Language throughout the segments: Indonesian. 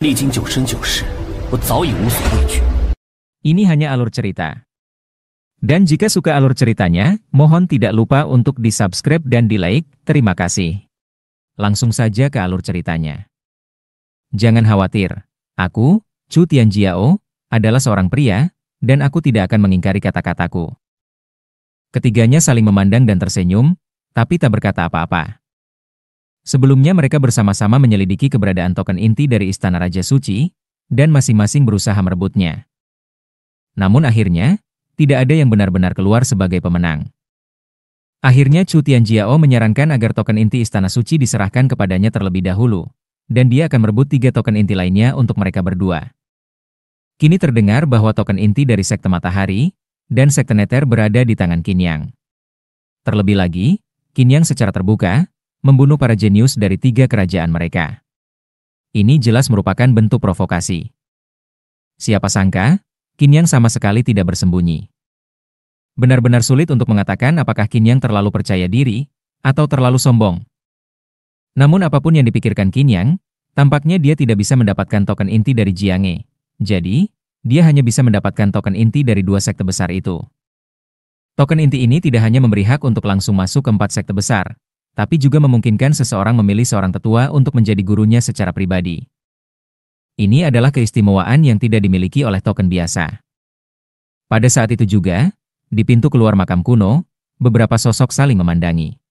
历经九生九世，我早已无所畏惧。 Ini hanya alur cerita. Dan jika suka alur ceritanya, mohon tidak lupa untuk di-subscribe dan di-like. Terima kasih. Langsung saja ke alur ceritanya. Jangan khawatir. Aku, Chu Tianjiao, adalah seorang pria, dan aku tidak akan mengingkari kata-kataku. Ketiganya saling memandang dan tersenyum, tapi tak berkata apa-apa. Sebelumnya mereka bersama-sama menyelidiki keberadaan token inti dari Istana Raja Suci, dan masing-masing berusaha merebutnya. Namun akhirnya, tidak ada yang benar-benar keluar sebagai pemenang. Akhirnya Chu Tianjiao menyarankan agar token inti Istana Suci diserahkan kepadanya terlebih dahulu, dan dia akan merebut 3 token inti lainnya untuk mereka berdua. Kini terdengar bahwa token inti dari Sekte Matahari dan Sekte Nether berada di tangan Qin Yang. Terlebih lagi, Qin Yang secara terbuka membunuh para jenius dari 3 kerajaan mereka. Ini jelas merupakan bentuk provokasi. Siapa sangka, Qin Yang sama sekali tidak bersembunyi. Benar-benar sulit untuk mengatakan apakah Qin Yang terlalu percaya diri atau terlalu sombong. Namun apapun yang dipikirkan Qin Yang, tampaknya dia tidak bisa mendapatkan token inti dari Jianghe. Jadi, dia hanya bisa mendapatkan token inti dari 2 sekte besar itu. Token inti ini tidak hanya memberi hak untuk langsung masuk ke 4 sekte besar, tapi juga memungkinkan seseorang memilih seorang tetua untuk menjadi gurunya secara pribadi. Ini adalah keistimewaan yang tidak dimiliki oleh token biasa. Pada saat itu juga, di pintu keluar makam kuno, beberapa sosok saling memandangi.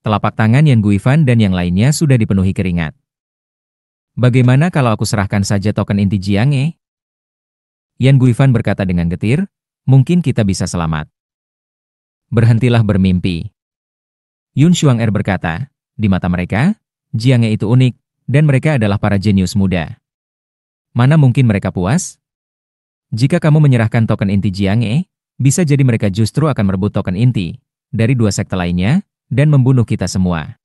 Telapak tangan Yan Guifan dan yang lainnya sudah dipenuhi keringat. Bagaimana kalau aku serahkan saja token inti Jianghe? Yan Guifan berkata dengan getir, mungkin kita bisa selamat. Berhentilah bermimpi. Yun Xuanger berkata, di mata mereka, Jianghe itu unik, dan mereka adalah para jenius muda. Mana mungkin mereka puas? Jika kamu menyerahkan token inti Jianghe, bisa jadi mereka justru akan merebut token inti dari 2 sekte lainnya, dan membunuh kita semua.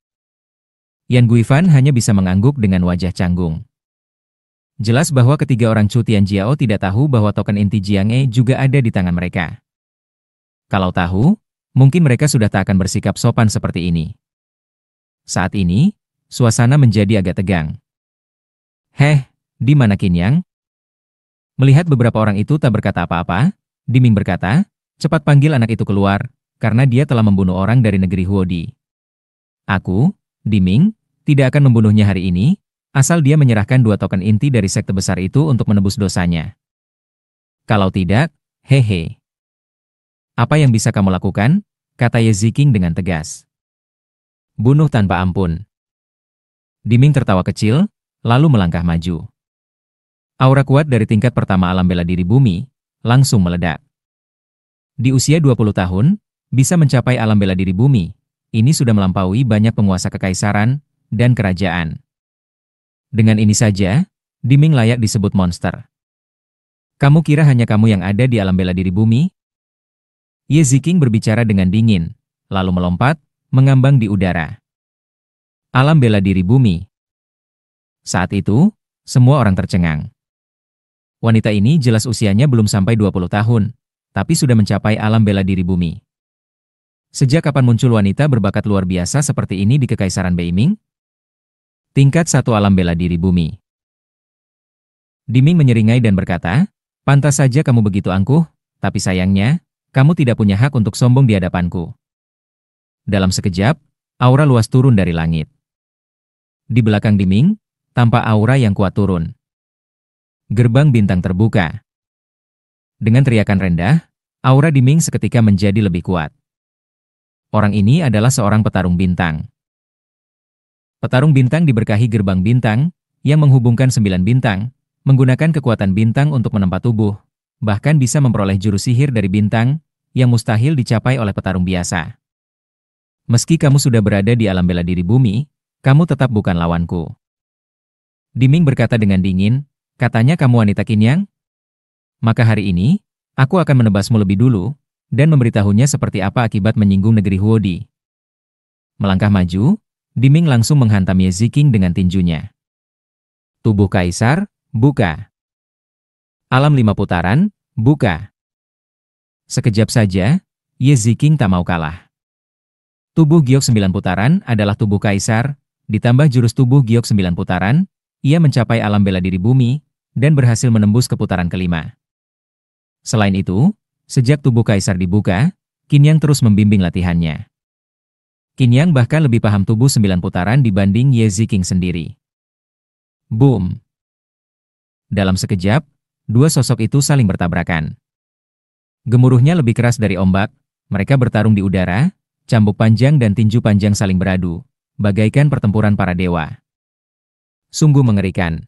Yan Guifan hanya bisa mengangguk dengan wajah canggung. Jelas bahwa ketiga orang Chu Tianjiao tidak tahu bahwa token inti Jianghe juga ada di tangan mereka. Kalau tahu, mungkin mereka sudah tak akan bersikap sopan seperti ini. Saat ini, suasana menjadi agak tegang. Di mana Qin Yang? Melihat beberapa orang itu tak berkata apa-apa, Diming berkata, cepat panggil anak itu keluar, karena dia telah membunuh orang dari negeri Huodi. Aku, Diming, tidak akan membunuhnya hari ini, asal dia menyerahkan 2 token inti dari sekte besar itu untuk menebus dosanya. Kalau tidak, hehe. Apa yang bisa kamu lakukan? Kata Ye Ziqing dengan tegas. Bunuh tanpa ampun. Diming tertawa kecil, lalu melangkah maju. Aura kuat dari tingkat pertama alam bela diri bumi, langsung meledak. Di usia 20 tahun, bisa mencapai alam bela diri bumi, ini sudah melampaui banyak penguasa kekaisaran dan kerajaan. Dengan ini saja, Diming layak disebut monster. Kamu kira hanya kamu yang ada di alam bela diri bumi? Ye Ziqing berbicara dengan dingin, lalu melompat, mengambang di udara. Alam bela diri bumi. Saat itu, semua orang tercengang. Wanita ini jelas usianya belum sampai 20 tahun, tapi sudah mencapai alam bela diri bumi. Sejak kapan muncul wanita berbakat luar biasa seperti ini di Kekaisaran Beiming? Tingkat 1 alam bela diri bumi. Diming menyeringai dan berkata, pantas saja kamu begitu angkuh, tapi sayangnya, kamu tidak punya hak untuk sombong di hadapanku. Dalam sekejap, aura luas turun dari langit. Di belakang Diming, tampak aura yang kuat turun. Gerbang bintang terbuka. Dengan teriakan rendah, aura Diming seketika menjadi lebih kuat. Orang ini adalah seorang petarung bintang. Petarung bintang diberkahi gerbang bintang, yang menghubungkan 9 bintang, menggunakan kekuatan bintang untuk menempa tubuh, bahkan bisa memperoleh jurus sihir dari bintang, yang mustahil dicapai oleh petarung biasa. Meski kamu sudah berada di alam bela diri bumi, kamu tetap bukan lawanku. Diming berkata dengan dingin, katanya kamu wanita Qin Yang? Maka hari ini, aku akan menebasmu lebih dulu, dan memberitahunya seperti apa akibat menyinggung negeri Huodi. Melangkah maju, Diming langsung menghantam Ye Ziqing dengan tinjunya. Tubuh Kaisar, buka. Alam 5 putaran, buka. Sekejap saja, Ye Ziqing tak mau kalah. Tubuh giok 9 putaran adalah tubuh Kaisar, ditambah jurus tubuh giok 9 putaran, ia mencapai alam bela diri bumi dan berhasil menembus ke putaran kelima. Selain itu, sejak tubuh kaisar dibuka, Qin Yang terus membimbing latihannya. Qin Yang bahkan lebih paham tubuh 9 putaran dibanding Ye Ziking sendiri. Boom! Dalam sekejap, dua sosok itu saling bertabrakan. Gemuruhnya lebih keras dari ombak, mereka bertarung di udara, cambuk panjang dan tinju panjang saling beradu, bagaikan pertempuran para dewa. Sungguh mengerikan.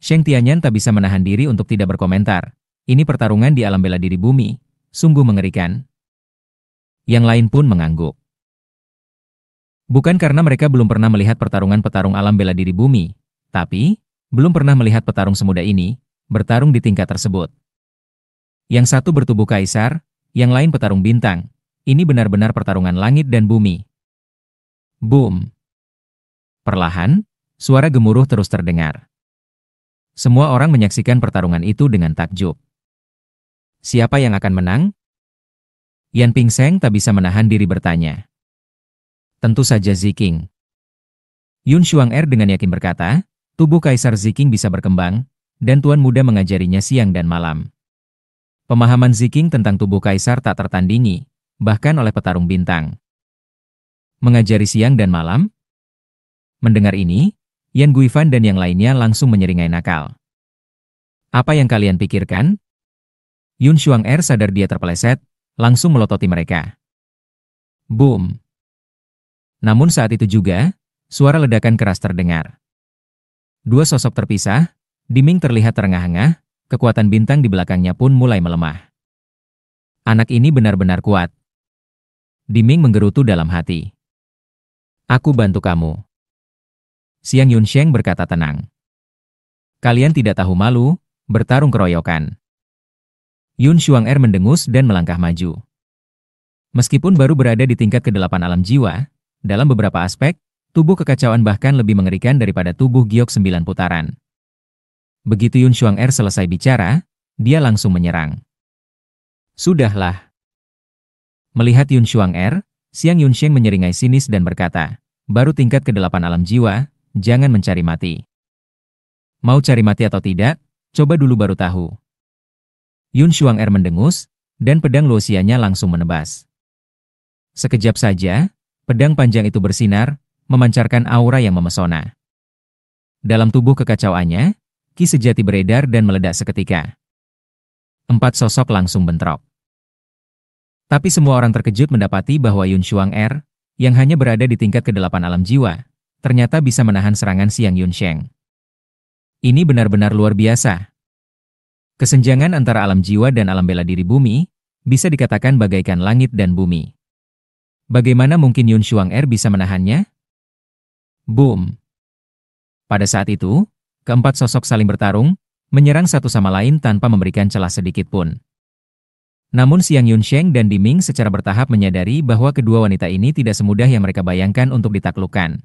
Sheng Tianyan tak bisa menahan diri untuk tidak berkomentar. Ini pertarungan di alam bela diri bumi, sungguh mengerikan. Yang lain pun mengangguk. Bukan karena mereka belum pernah melihat pertarungan petarung alam bela diri bumi, tapi belum pernah melihat petarung semuda ini bertarung di tingkat tersebut. Yang satu bertubuh kaisar, yang lain petarung bintang. Ini benar-benar pertarungan langit dan bumi. Boom! Perlahan, suara gemuruh terus terdengar. Semua orang menyaksikan pertarungan itu dengan takjub. Siapa yang akan menang? Yan Pingsheng tak bisa menahan diri bertanya. Tentu saja Ziking. Yun Xuanger dengan yakin berkata, tubuh Kaisar Ziking bisa berkembang, dan Tuan Muda mengajarinya siang dan malam. Pemahaman Ziking tentang tubuh Kaisar tak tertandingi, bahkan oleh petarung bintang. Mengajari siang dan malam? Mendengar ini, Yan Guifan dan yang lainnya langsung menyeringai nakal. Apa yang kalian pikirkan? Yun Xuanger sadar dia terpeleset, langsung melototi mereka. Boom! Namun saat itu juga, suara ledakan keras terdengar. Dua sosok terpisah, Diming terlihat terengah-engah, kekuatan bintang di belakangnya pun mulai melemah. Anak ini benar-benar kuat. Diming menggerutu dalam hati. Aku bantu kamu. Xiang Yunsheng berkata tenang. Kalian tidak tahu malu, bertarung keroyokan. Yun Xuanger mendengus dan melangkah maju. Meskipun baru berada di tingkat ke-8 alam jiwa, dalam beberapa aspek, tubuh kekacauan bahkan lebih mengerikan daripada tubuh giok 9 putaran. Begitu Yun Xuanger selesai bicara, dia langsung menyerang. Sudahlah. Melihat Yun Xuanger, Xiang Yunsheng menyeringai sinis dan berkata, baru tingkat ke-8 alam jiwa, jangan mencari mati. Mau cari mati atau tidak, coba dulu baru tahu. Yun Xuanger mendengus, dan pedang luosianya langsung menebas. Sekejap saja, pedang panjang itu bersinar, memancarkan aura yang memesona. Dalam tubuh kekacauannya, ki sejati beredar dan meledak seketika. 4 sosok langsung bentrok. Tapi semua orang terkejut mendapati bahwa Yun Xuanger, yang hanya berada di tingkat ke-8 alam jiwa, ternyata bisa menahan serangan Xiang Yunsheng. Ini benar-benar luar biasa. Kesenjangan antara alam jiwa dan alam bela diri bumi, bisa dikatakan bagaikan langit dan bumi. Bagaimana mungkin Yun Xuanger bisa menahannya? Boom! Pada saat itu, keempat sosok saling bertarung, menyerang satu sama lain tanpa memberikan celah sedikit pun. Namun Xiang Yunsheng dan Diming secara bertahap menyadari bahwa kedua wanita ini tidak semudah yang mereka bayangkan untuk ditaklukkan.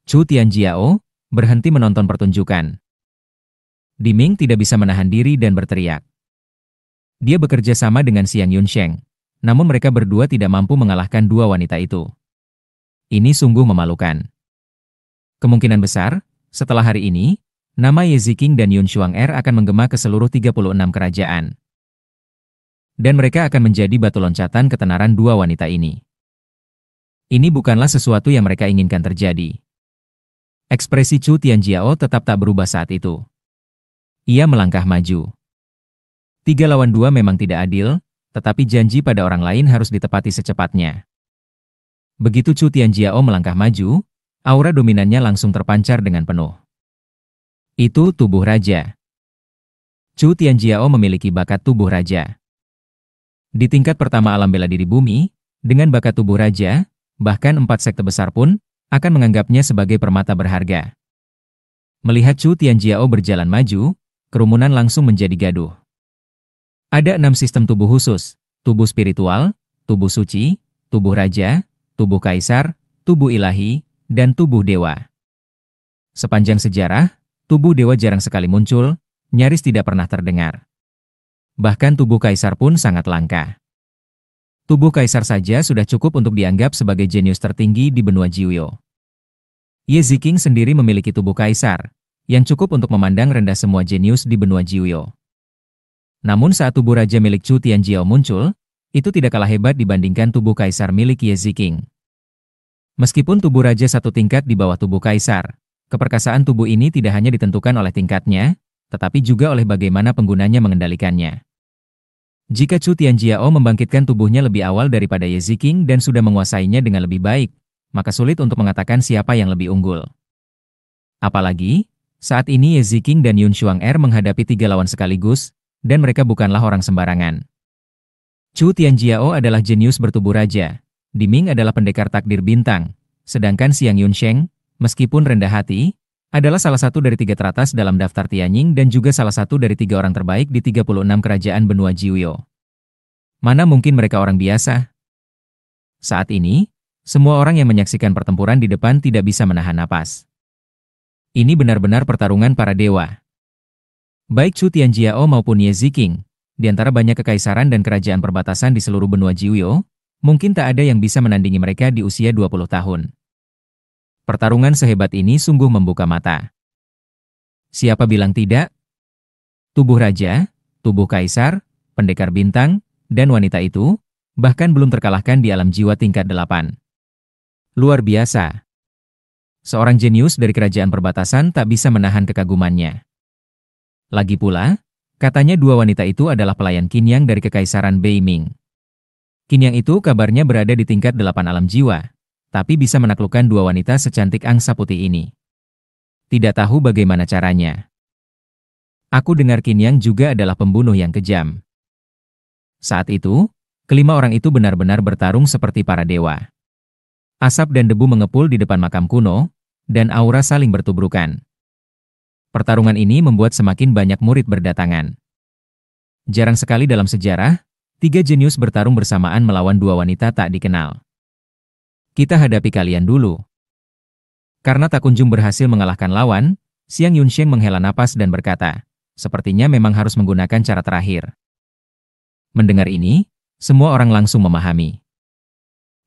Chu Tianjiao berhenti menonton pertunjukan. Diming tidak bisa menahan diri dan berteriak. Dia bekerja sama dengan Xiang Yunsheng, namun mereka berdua tidak mampu mengalahkan dua wanita itu. Ini sungguh memalukan. Kemungkinan besar, setelah hari ini, nama Ye Ziking dan Yun Xuanger akan menggema ke seluruh 36 kerajaan. Dan mereka akan menjadi batu loncatan ketenaran dua wanita ini. Ini bukanlah sesuatu yang mereka inginkan terjadi. Ekspresi Chu Tianjiao tetap tak berubah saat itu. Ia melangkah maju. 3 lawan 2 memang tidak adil, tetapi janji pada orang lain harus ditepati secepatnya. Begitu Chu Tianjiao melangkah maju, aura dominannya langsung terpancar dengan penuh. Itu tubuh raja. Chu Tianjiao memiliki bakat tubuh raja. Di tingkat pertama alam bela diri bumi, dengan bakat tubuh raja, bahkan 4 sekte besar pun akan menganggapnya sebagai permata berharga. Melihat Chu Tianjiao berjalan maju, kerumunan langsung menjadi gaduh. Ada 6 sistem tubuh khusus, tubuh spiritual, tubuh suci, tubuh raja, tubuh kaisar, tubuh ilahi, dan tubuh dewa. Sepanjang sejarah, tubuh dewa jarang sekali muncul, nyaris tidak pernah terdengar. Bahkan tubuh kaisar pun sangat langka. Tubuh kaisar saja sudah cukup untuk dianggap sebagai jenius tertinggi di benua Jiuyo. Ye Ziking sendiri memiliki tubuh kaisar, yang cukup untuk memandang rendah semua jenius di benua Jiuyo. Namun saat tubuh raja milik Chu Tianjiao muncul, itu tidak kalah hebat dibandingkan tubuh kaisar milik Ye Ziking. Meskipun tubuh raja satu tingkat di bawah tubuh kaisar, keperkasaan tubuh ini tidak hanya ditentukan oleh tingkatnya, tetapi juga oleh bagaimana penggunanya mengendalikannya. Jika Chu Tianjiao membangkitkan tubuhnya lebih awal daripada Ye Ziking dan sudah menguasainya dengan lebih baik, maka sulit untuk mengatakan siapa yang lebih unggul. Apalagi, saat ini Ye Ziking dan Yun Xuang-er menghadapi 3 lawan sekaligus, dan mereka bukanlah orang sembarangan. Chu Tianjiao adalah jenius bertubuh raja, Diming adalah pendekar takdir bintang, sedangkan Xiang Yunsheng, meskipun rendah hati, adalah salah satu dari 3 teratas dalam daftar Tianying dan juga salah satu dari 3 orang terbaik di 36 kerajaan benua Jiuyo. Mana mungkin mereka orang biasa? Saat ini, semua orang yang menyaksikan pertempuran di depan tidak bisa menahan napas. Ini benar-benar pertarungan para dewa. Baik Chu Tianjiao maupun Ye Ziking, di antara banyak kekaisaran dan kerajaan perbatasan di seluruh benua Jiuyo, mungkin tak ada yang bisa menandingi mereka di usia 20 tahun. Pertarungan sehebat ini sungguh membuka mata. Siapa bilang tidak? Tubuh raja, tubuh kaisar, pendekar bintang, dan wanita itu, bahkan belum terkalahkan di alam jiwa tingkat 8. Luar biasa. Seorang jenius dari kerajaan perbatasan tak bisa menahan kekagumannya. Lagi pula, katanya 2 wanita itu adalah pelayan Qinyang dari kekaisaran Beiming. Qinyang itu kabarnya berada di tingkat 8 alam jiwa, tapi bisa menaklukkan 2 wanita secantik angsa putih ini. Tidak tahu bagaimana caranya. Aku dengar Qinyang juga adalah pembunuh yang kejam. Saat itu, kelima orang itu benar-benar bertarung seperti para dewa. Asap dan debu mengepul di depan makam kuno, dan aura saling bertubrukan. Pertarungan ini membuat semakin banyak murid berdatangan. Jarang sekali dalam sejarah, 3 jenius bertarung bersamaan melawan 2 wanita tak dikenal. Kita hadapi kalian dulu. Karena tak kunjung berhasil mengalahkan lawan, Xiang Yunsheng menghela napas dan berkata, sepertinya memang harus menggunakan cara terakhir. Mendengar ini, semua orang langsung memahami.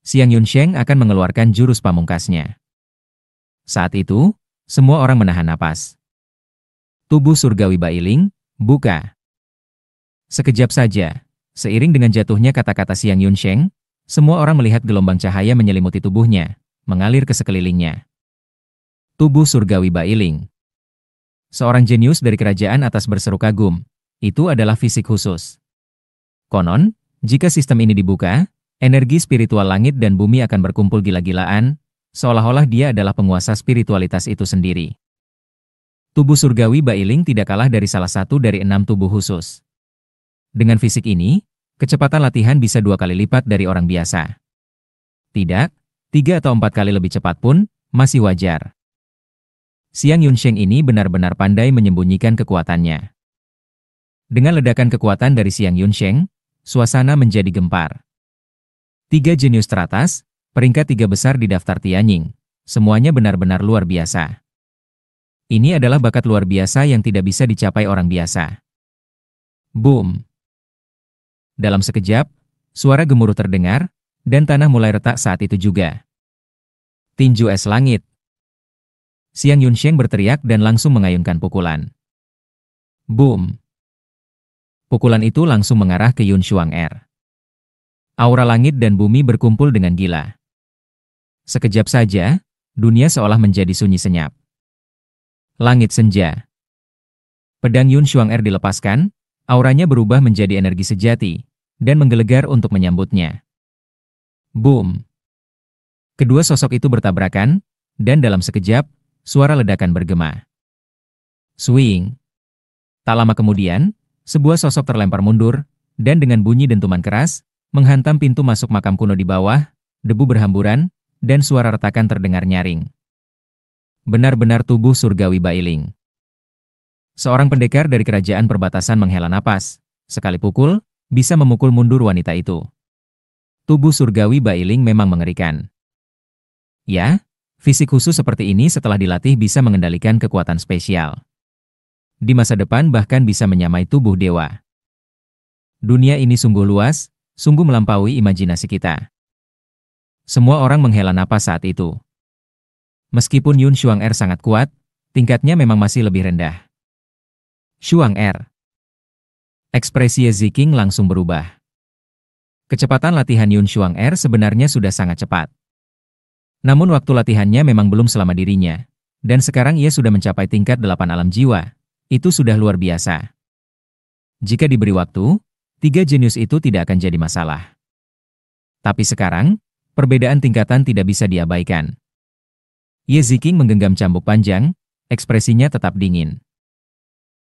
Xiang Yunsheng akan mengeluarkan jurus pamungkasnya. Saat itu, semua orang menahan napas. Tubuh surgawi Bailing, buka. Sekejap saja, seiring dengan jatuhnya kata-kata Xiang Yunsheng, semua orang melihat gelombang cahaya menyelimuti tubuhnya, mengalir ke sekelilingnya. Tubuh surgawi Bailing. Seorang jenius dari kerajaan atas berseru kagum, itu adalah fisik khusus. Konon, jika sistem ini dibuka, energi spiritual langit dan bumi akan berkumpul gila-gilaan, seolah-olah dia adalah penguasa spiritualitas itu sendiri. Tubuh surgawi Bailing tidak kalah dari salah satu dari 6 tubuh khusus. Dengan fisik ini, kecepatan latihan bisa 2 kali lipat dari orang biasa. Tidak, 3 atau 4 kali lebih cepat pun, masih wajar. Xiang Yunsheng ini benar-benar pandai menyembunyikan kekuatannya. Dengan ledakan kekuatan dari Xiang Yunsheng, suasana menjadi gempar. 3 jenius teratas, peringkat 3 besar di daftar Tianying, semuanya benar-benar luar biasa. Ini adalah bakat luar biasa yang tidak bisa dicapai orang biasa. Boom! Dalam sekejap, suara gemuruh terdengar, dan tanah mulai retak saat itu juga. Tinju es langit. Xiang Yunsheng berteriak dan langsung mengayunkan pukulan. Boom! Pukulan itu langsung mengarah ke Yun Xuang-er. Aura langit dan bumi berkumpul dengan gila. Sekejap saja, dunia seolah menjadi sunyi senyap. Langit senja. Pedang Yun Xuang-er dilepaskan, auranya berubah menjadi energi sejati, dan menggelegar untuk menyambutnya. Boom! Kedua sosok itu bertabrakan, dan dalam sekejap, suara ledakan bergema. Swing! Tak lama kemudian, sebuah sosok terlempar mundur, dan dengan bunyi dentuman keras, menghantam pintu masuk makam kuno di bawah, debu berhamburan, dan suara retakan terdengar nyaring. Benar-benar tubuh surgawi Bailing. Seorang pendekar dari kerajaan perbatasan menghela napas, sekali pukul, bisa memukul mundur wanita itu. Tubuh surgawi Bailing memang mengerikan. Ya, fisik khusus seperti ini setelah dilatih bisa mengendalikan kekuatan spesial. Di masa depan bahkan bisa menyamai tubuh dewa. Dunia ini sungguh luas, sungguh melampaui imajinasi kita. Semua orang menghela napas saat itu. Meskipun Yun Xuang-er sangat kuat, tingkatnya memang masih lebih rendah. Xuang-er. Ekspresi Ye Ziking langsung berubah. Kecepatan latihan Yun Xuang-er sebenarnya sudah sangat cepat. Namun waktu latihannya memang belum selama dirinya. Dan sekarang ia sudah mencapai tingkat 8 alam jiwa. Itu sudah luar biasa. Jika diberi waktu, 3 jenius itu tidak akan jadi masalah. Tapi sekarang, perbedaan tingkatan tidak bisa diabaikan. Ye Ziking menggenggam cambuk panjang, ekspresinya tetap dingin.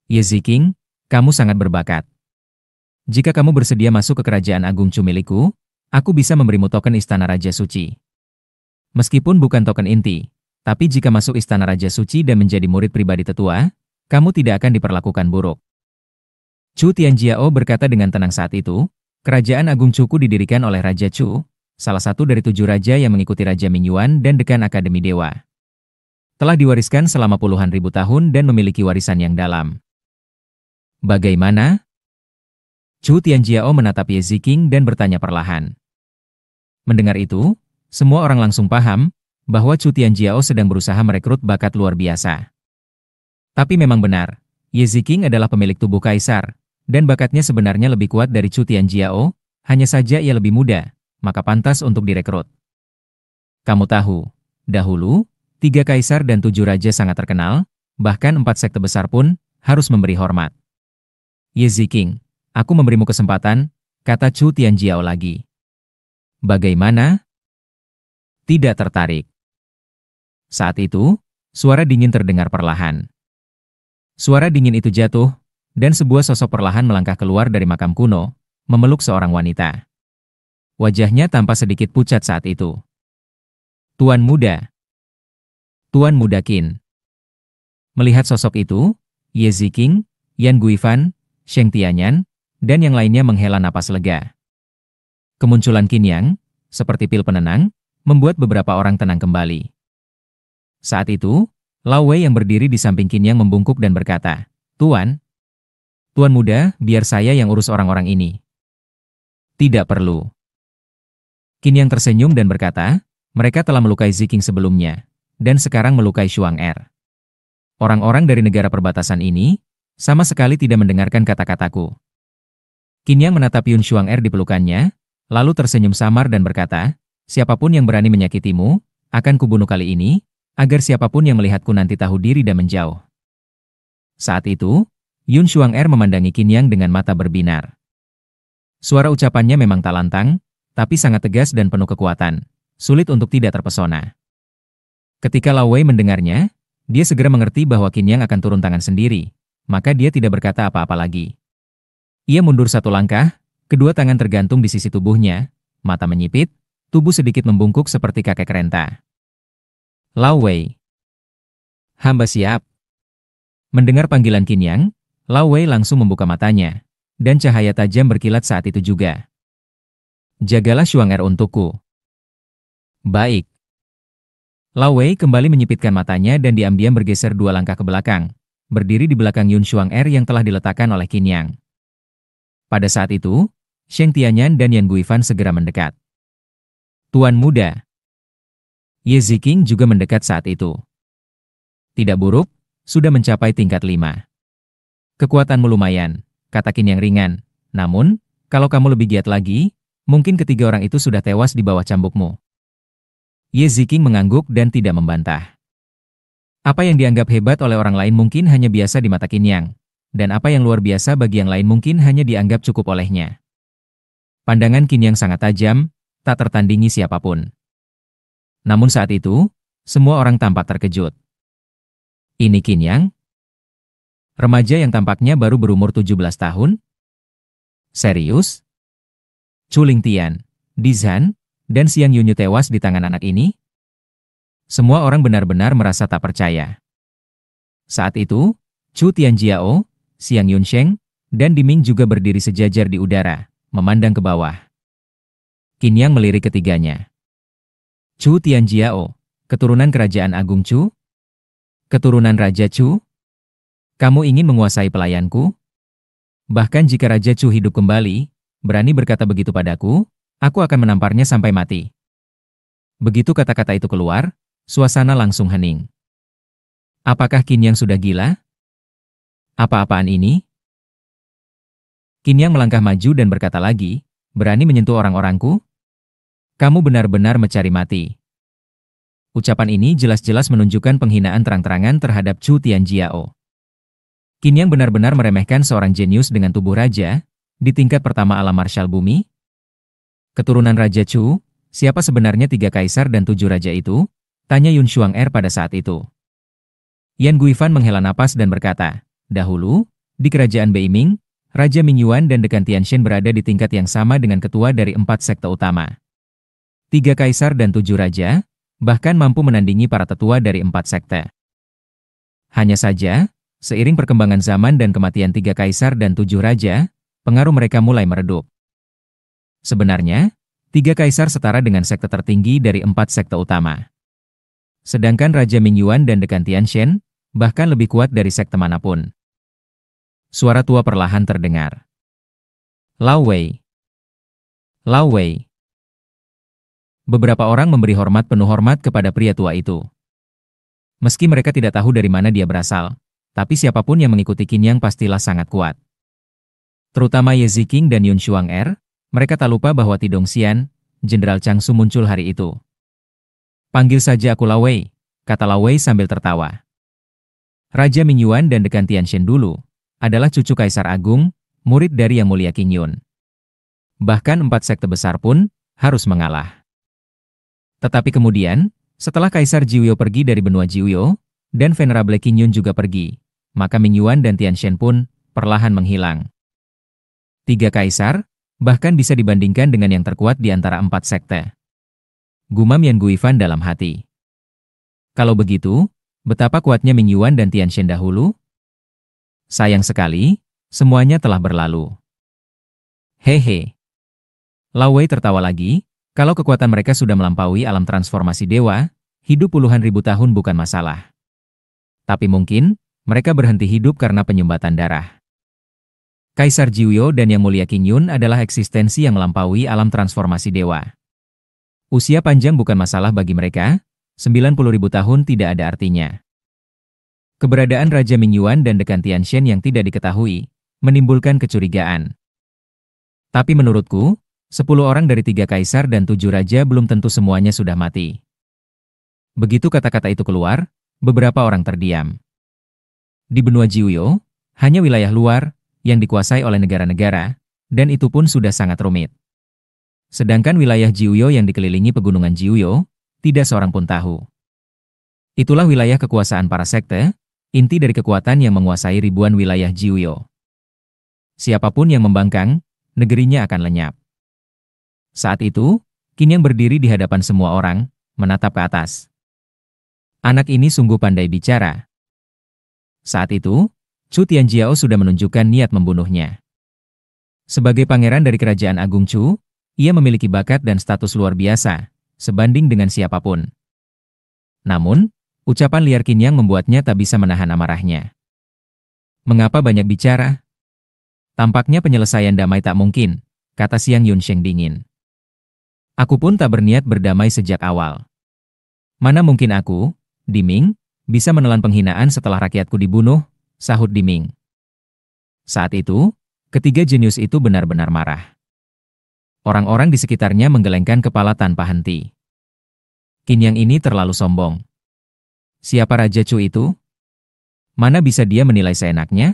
Ye Ziking, kamu sangat berbakat. Jika kamu bersedia masuk ke kerajaan agung Chu milikku, aku bisa memberimu token Istana Raja Suci. Meskipun bukan token inti, tapi jika masuk Istana Raja Suci dan menjadi murid pribadi tetua, kamu tidak akan diperlakukan buruk. Chu Tianjiao berkata dengan tenang saat itu, kerajaan agung Chuku didirikan oleh Raja Chu, salah satu dari 7 raja yang mengikuti Raja Mingyuan dan dekan Akademi Dewa. Telah diwariskan selama puluhan ribu tahun dan memiliki warisan yang dalam. Bagaimana? Chu Tianjiao menatap Ye Ziking dan bertanya perlahan. Mendengar itu, semua orang langsung paham bahwa Chu Tianjiao sedang berusaha merekrut bakat luar biasa. Tapi memang benar, Ye Ziking adalah pemilik tubuh kaisar, dan bakatnya sebenarnya lebih kuat dari Chu Tianjiao, hanya saja ia lebih muda, maka pantas untuk direkrut. Kamu tahu, dahulu, 3 kaisar dan 7 raja sangat terkenal, bahkan 4 sekte besar pun harus memberi hormat. Ye Ziking, aku memberimu kesempatan, kata Chu Tianjiao lagi. Bagaimana? Tidak tertarik. Saat itu, suara dingin terdengar perlahan. Suara dingin itu jatuh, dan sebuah sosok perlahan melangkah keluar dari makam kuno, memeluk seorang wanita. Wajahnya tampak sedikit pucat saat itu. Tuan Muda. Tuan Muda Qin. Melihat sosok itu, Ye Ziking, Yan Guifan, Sheng Tianyan, dan yang lainnya menghela napas lega. Kemunculan Qin Yang, seperti pil penenang, membuat beberapa orang tenang kembali. Saat itu, Lao Wei yang berdiri di samping Qin Yang membungkuk dan berkata, Tuan Muda, biar saya yang urus orang-orang ini. Tidak perlu. Qin Yang tersenyum dan berkata, mereka telah melukai Ziking sebelumnya, dan sekarang melukai Xuang-er. Orang-orang dari negara perbatasan ini, sama sekali tidak mendengarkan kata-kataku. Qin Yang menatap Yun Xuang-er di pelukannya, lalu tersenyum samar dan berkata, siapapun yang berani menyakitimu, akan kubunuh kali ini, agar siapapun yang melihatku nanti tahu diri dan menjauh. Saat itu, Yun Xuang-er memandangi Qin Yang dengan mata berbinar. Suara ucapannya memang tak lantang, tapi sangat tegas dan penuh kekuatan, sulit untuk tidak terpesona. Ketika Lao Wei mendengarnya, dia segera mengerti bahwa Qin Yang akan turun tangan sendiri, maka dia tidak berkata apa-apa lagi. Ia mundur 1 langkah, kedua tangan tergantung di sisi tubuhnya, mata menyipit, tubuh sedikit membungkuk seperti kakek renta. Lao Wei. Hamba siap. Mendengar panggilan Qin Yang, Lao Wei langsung membuka matanya, dan cahaya tajam berkilat saat itu juga. Jagalah Xuang-er untukku. Baik. Lao Wei kembali menyipitkan matanya dan diam-diam bergeser 2 langkah ke belakang, berdiri di belakang Yun Xuang-er yang telah diletakkan oleh Qin Yang. Pada saat itu, Sheng Tianyan dan Yan Guifan segera mendekat. Tuan Muda. Ye Ziking juga mendekat saat itu. Tidak buruk, sudah mencapai tingkat 5. Kekuatanmu lumayan, kata Qin Yang ringan. Namun, kalau kamu lebih giat lagi, mungkin ketiga orang itu sudah tewas di bawah cambukmu. Ye Ziking mengangguk dan tidak membantah. Apa yang dianggap hebat oleh orang lain mungkin hanya biasa di mata Qin Yang, dan apa yang luar biasa bagi yang lain mungkin hanya dianggap cukup olehnya. Pandangan Qin Yang sangat tajam, tak tertandingi siapapun. Namun saat itu, semua orang tampak terkejut. Ini Qin Yang? Remaja yang tampaknya baru berumur 17 tahun? Serius? Chu Lingtian, Di Zhan, dan Xiang Yunyu tewas di tangan anak ini? Semua orang benar-benar merasa tak percaya. Saat itu, Chu Tianjiao, Xiang Yunsheng, dan Diming juga berdiri sejajar di udara, memandang ke bawah. Qin Yang melirik ketiganya. Chu Tianjiao, keturunan kerajaan Agung Chu? Keturunan Raja Chu? Kamu ingin menguasai pelayanku? Bahkan jika Raja Chu hidup kembali, berani berkata begitu padaku, aku akan menamparnya sampai mati. Begitu kata-kata itu keluar, Suasana langsung hening. Apakah Qin Yang sudah gila? Apa-apaan ini? Qin Yang melangkah maju dan berkata lagi, berani menyentuh orang-orangku? Kamu benar-benar mencari mati. Ucapan ini jelas-jelas menunjukkan penghinaan terang-terangan terhadap Chu Tianjiao. Qin Yang benar-benar meremehkan seorang jenius dengan tubuh raja, di tingkat pertama alam marsyal bumi. Keturunan Raja Chu, siapa sebenarnya 3 kaisar dan 7 raja itu? Tanya Yun Shuang-er pada saat itu. Yan Guifan menghela napas dan berkata, dahulu, di kerajaan Beiming, Raja Mingyuan dan Dekan Tianxian berada di tingkat yang sama dengan ketua dari 4 sekte utama. 3 kaisar dan 7 raja, bahkan mampu menandingi para tetua dari 4 sekte. Hanya saja, seiring perkembangan zaman dan kematian 3 kaisar dan 7 raja, pengaruh mereka mulai meredup. Sebenarnya, 3 kaisar setara dengan sekte tertinggi dari 4 sekte utama. Sedangkan Raja Mingyuan dan Dekan Tianxian, bahkan lebih kuat dari sekte manapun. Suara tua perlahan terdengar. Lao Wei. Lao Wei. Beberapa orang memberi penuh hormat kepada pria tua itu. Meski mereka tidak tahu dari mana dia berasal, tapi siapapun yang mengikuti Qin Yang pastilah sangat kuat. Terutama Ye Ziqing dan Yun Shuang-er, mereka tak lupa bahwa Tidong Xian, Jenderal Changsu muncul hari itu. Panggil saja aku Lao Wei, kata Lao Wei sambil tertawa. Raja Mingyuan dan Dekan Tianxian dulu adalah cucu Kaisar Agung, murid dari Yang Mulia Qin Yun. Bahkan 4 sekte besar pun harus mengalah. Tetapi kemudian, setelah Kaisar Jiuyo pergi dari benua Jiuyo, dan Venerable Qin Yun juga pergi, maka Mingyuan dan Tianxian pun perlahan menghilang. 3 kaisar, bahkan bisa dibandingkan dengan yang terkuat di antara 4 sekte. Gumam Yan Guifan dalam hati. Kalau begitu, betapa kuatnya Mingyuan dan Tianxian dahulu? Sayang sekali, semuanya telah berlalu. Hehe. Lao Wei tertawa lagi, kalau kekuatan mereka sudah melampaui alam transformasi dewa, hidup puluhan ribu tahun bukan masalah. Tapi mungkin, mereka berhenti hidup karena penyumbatan darah. Kaisar Jiuyo dan Yang Mulia Qin Yun adalah eksistensi yang melampaui alam transformasi dewa. Usia panjang bukan masalah bagi mereka, 90.000 tahun tidak ada artinya. Keberadaan Raja Mingyuan dan Dekan Tianxian yang tidak diketahui, menimbulkan kecurigaan. Tapi menurutku, 10 orang dari 3 kaisar dan 7 raja belum tentu semuanya sudah mati. Begitu kata-kata itu keluar, beberapa orang terdiam. Di benua Jiuyo, hanya wilayah luar, yang dikuasai oleh negara-negara, dan itu pun sudah sangat rumit. Sedangkan wilayah Jiuyo yang dikelilingi pegunungan Jiuyo, tidak seorang pun tahu. Itulah wilayah kekuasaan para sekte, inti dari kekuatan yang menguasai ribuan wilayah Jiuyo. Siapapun yang membangkang, negerinya akan lenyap. Saat itu, Qin Yang berdiri di hadapan semua orang, menatap ke atas. Anak ini sungguh pandai bicara. Saat itu, Chu Tianjiao sudah menunjukkan niat membunuhnya. Sebagai pangeran dari Kerajaan Agung Chu, ia memiliki bakat dan status luar biasa, sebanding dengan siapapun. Namun, ucapan liar Qin Yang membuatnya tak bisa menahan amarahnya. Mengapa banyak bicara? Tampaknya penyelesaian damai tak mungkin, kata Xiang Yunsheng dingin. Aku pun tak berniat berdamai sejak awal. Mana mungkin aku, Diming, bisa menelan penghinaan setelah rakyatku dibunuh, sahut Diming. Saat itu, ketiga jenius itu benar-benar marah. Orang-orang di sekitarnya menggelengkan kepala tanpa henti. Qin Yang ini terlalu sombong. Siapa Raja Chu itu? Mana bisa dia menilai seenaknya?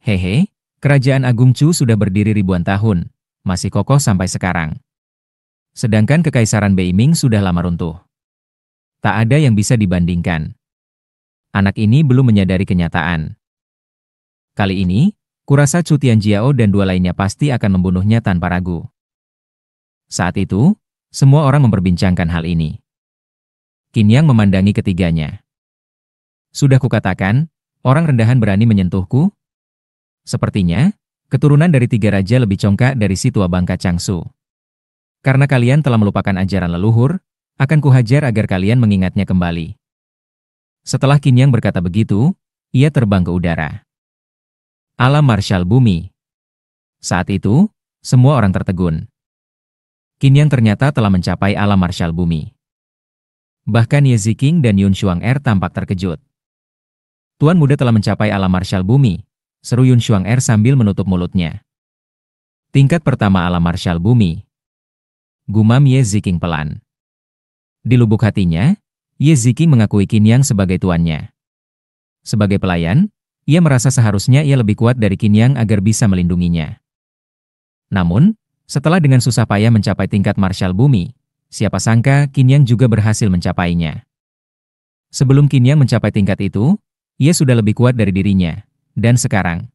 Hehe, Kerajaan Agung Chu sudah berdiri ribuan tahun, masih kokoh sampai sekarang. Sedangkan Kekaisaran Beiming sudah lama runtuh. Tak ada yang bisa dibandingkan. Anak ini belum menyadari kenyataan. Kali ini, kurasa Chu Tianjiao dan 2 lainnya pasti akan membunuhnya tanpa ragu. Saat itu, semua orang memperbincangkan hal ini. Qin Yang memandangi ketiganya. Sudah kukatakan, orang rendahan berani menyentuhku? Sepertinya, keturunan dari 3 raja lebih congkak dari si tua bangka Changsu. Karena kalian telah melupakan ajaran leluhur, akan kuhajar agar kalian mengingatnya kembali. Setelah Qin Yang berkata begitu, ia terbang ke udara. Alam marsyal bumi. Saat itu, semua orang tertegun. Qin Yang ternyata telah mencapai alam marsyal bumi. Bahkan Ye Ziqing dan Yun Shuang-er tampak terkejut. Tuan muda telah mencapai alam marsyal bumi, seru Yun Shuang-er sambil menutup mulutnya. Tingkat pertama alam marsyal bumi. Gumam Ye Ziqing pelan. Di lubuk hatinya, Ye Ziqing mengakui Qin Yang sebagai tuannya. Sebagai pelayan, ia merasa seharusnya ia lebih kuat dari Qin Yang agar bisa melindunginya. Namun, setelah dengan susah payah mencapai tingkat marsyal bumi, siapa sangka Qin Yang juga berhasil mencapainya. Sebelum Qin Yang mencapai tingkat itu, ia sudah lebih kuat dari dirinya. Dan sekarang,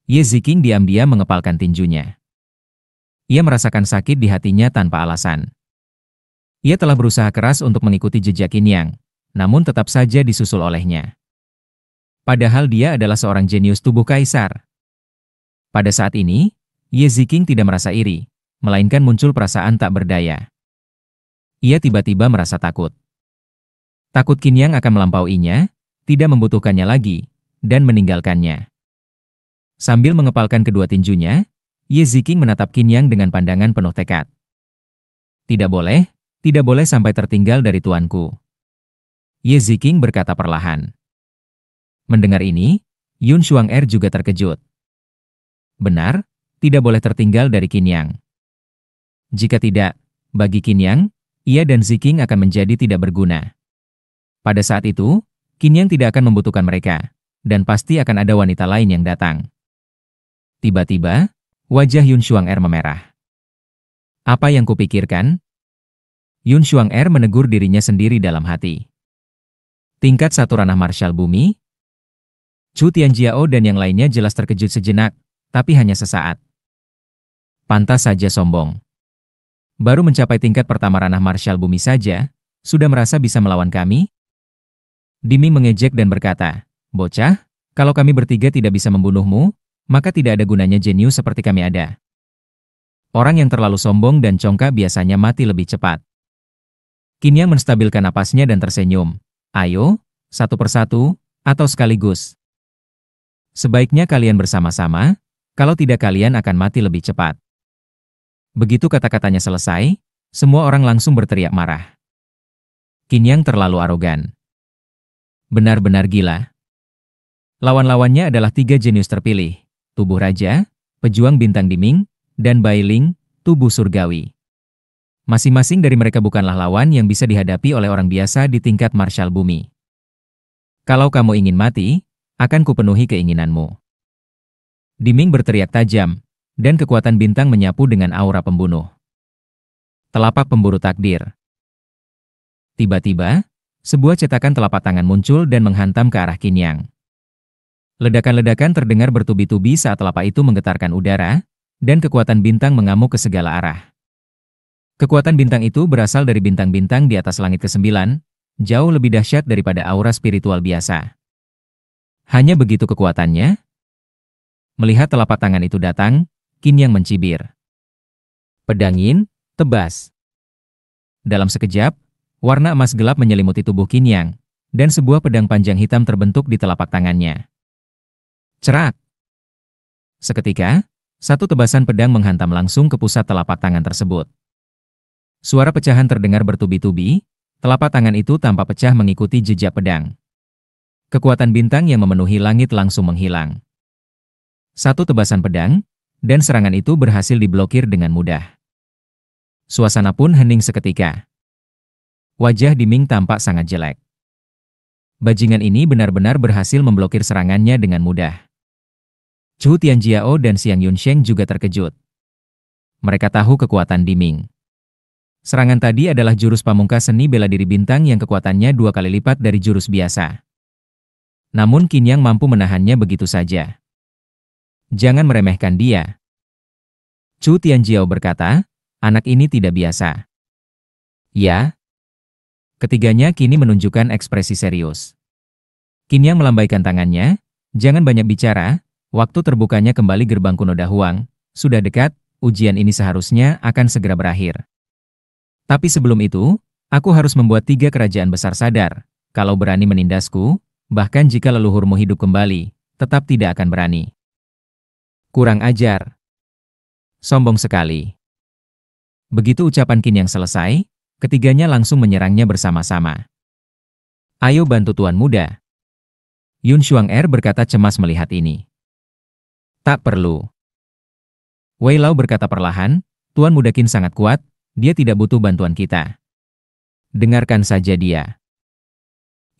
Ye Ziqing diam-diam mengepalkan tinjunya. Ia merasakan sakit di hatinya tanpa alasan. Ia telah berusaha keras untuk mengikuti jejak Qin Yang, namun tetap saja disusul olehnya. Padahal dia adalah seorang jenius tubuh kaisar. Pada saat ini, Ye Ziqing tidak merasa iri, melainkan muncul perasaan tak berdaya. Ia tiba-tiba merasa takut. Takut Qin Yang akan melampauinya, tidak membutuhkannya lagi, dan meninggalkannya. Sambil mengepalkan kedua tinjunya, Ye Ziqing menatap Qin Yang dengan pandangan penuh tekad. Tidak boleh sampai tertinggal dari tuanku. Ye Ziqing berkata perlahan. Mendengar ini, Yun Shuang-er juga terkejut. Benar, tidak boleh tertinggal dari Qin Yang. Jika tidak, bagi Qin Yang, ia dan Ziqing akan menjadi tidak berguna. Pada saat itu, Qin Yang tidak akan membutuhkan mereka, dan pasti akan ada wanita lain yang datang. Tiba-tiba, wajah Yun Shuang-er memerah. Apa yang kupikirkan? Yun Shuang-er menegur dirinya sendiri dalam hati. Tingkat 1 ranah marsyal bumi? Chu Tianjiao dan yang lainnya jelas terkejut sejenak, tapi hanya sesaat. Pantas saja sombong. Baru mencapai tingkat pertama ranah marsyal bumi saja, sudah merasa bisa melawan kami? Dimi mengejek dan berkata, bocah, kalau kami bertiga tidak bisa membunuhmu, maka tidak ada gunanya jenius seperti kami ada. Orang yang terlalu sombong dan congkak biasanya mati lebih cepat. Qin Yang menstabilkan napasnya dan tersenyum. Ayo, satu persatu, atau sekaligus. Sebaiknya kalian bersama-sama, kalau tidak kalian akan mati lebih cepat. Begitu kata-katanya selesai, semua orang langsung berteriak marah. Qin Yang terlalu arogan. Benar-benar gila. Lawan-lawannya adalah 3 jenius terpilih, tubuh raja, pejuang bintang diming, dan Bai Ling, tubuh surgawi. Masing-masing dari mereka bukanlah lawan yang bisa dihadapi oleh orang biasa di tingkat marsyal bumi. Kalau kamu ingin mati, akan kupenuhi keinginanmu. Diming berteriak tajam, dan kekuatan bintang menyapu dengan aura pembunuh. Telapak pemburu takdir. Tiba-tiba, sebuah cetakan telapak tangan muncul dan menghantam ke arah Qin Yang. Ledakan-ledakan terdengar bertubi-tubi saat telapak itu menggetarkan udara, dan kekuatan bintang mengamuk ke segala arah. Kekuatan bintang itu berasal dari bintang-bintang di atas langit ke-9, jauh lebih dahsyat daripada aura spiritual biasa. Hanya begitu kekuatannya? Melihat telapak tangan itu datang, Qin Yang mencibir. Pedangin, tebas. Dalam sekejap, warna emas gelap menyelimuti tubuh Qin Yang, dan sebuah pedang panjang hitam terbentuk di telapak tangannya. Cerak! Seketika, satu tebasan pedang menghantam langsung ke pusat telapak tangan tersebut. Suara pecahan terdengar bertubi-tubi, telapak tangan itu tampak pecah mengikuti jejak pedang. Kekuatan bintang yang memenuhi langit langsung menghilang. Satu tebasan pedang, dan serangan itu berhasil diblokir dengan mudah. Suasana pun hening seketika. Wajah Diming tampak sangat jelek. Bajingan ini benar-benar berhasil memblokir serangannya dengan mudah. Chu Tianjiao dan Xiang Yunsheng juga terkejut. Mereka tahu kekuatan Diming. Serangan tadi adalah jurus pamungkas seni bela diri bintang yang kekuatannya 2 kali lipat dari jurus biasa. Namun Qin Yang mampu menahannya begitu saja. Jangan meremehkan dia. Chu Tianjiao berkata, anak ini tidak biasa. Ya. Ketiganya kini menunjukkan ekspresi serius. Qin Yang melambaikan tangannya, jangan banyak bicara, waktu terbukanya kembali gerbang kuno Dahuang, sudah dekat, ujian ini seharusnya akan segera berakhir. Tapi sebelum itu, aku harus membuat 3 kerajaan besar sadar, kalau berani menindasku, bahkan jika leluhurmu hidup kembali, tetap tidak akan berani. Kurang ajar. Sombong sekali. Begitu ucapan Qin Yang selesai, ketiganya langsung menyerangnya bersama-sama. Ayo bantu Tuan Muda. Yun Xuang-er berkata cemas melihat ini. Tak perlu. Wei Lau berkata perlahan, Tuan Muda Qin sangat kuat, dia tidak butuh bantuan kita. Dengarkan saja dia.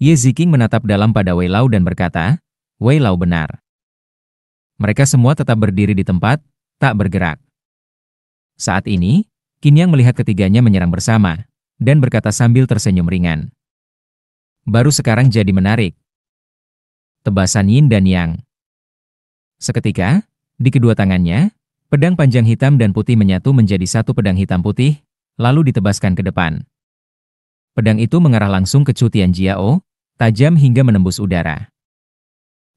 Ye Ziqing menatap dalam pada Wei Lau dan berkata, Wei Lau benar. Mereka semua tetap berdiri di tempat, tak bergerak. Saat ini, Qin Yang melihat ketiganya menyerang bersama, dan berkata sambil tersenyum ringan. Baru sekarang jadi menarik. Tebasan Yin dan Yang. Seketika, di kedua tangannya, pedang panjang hitam dan putih menyatu menjadi satu pedang hitam putih, lalu ditebaskan ke depan. Pedang itu mengarah langsung ke Chu Tianjiao, tajam hingga menembus udara.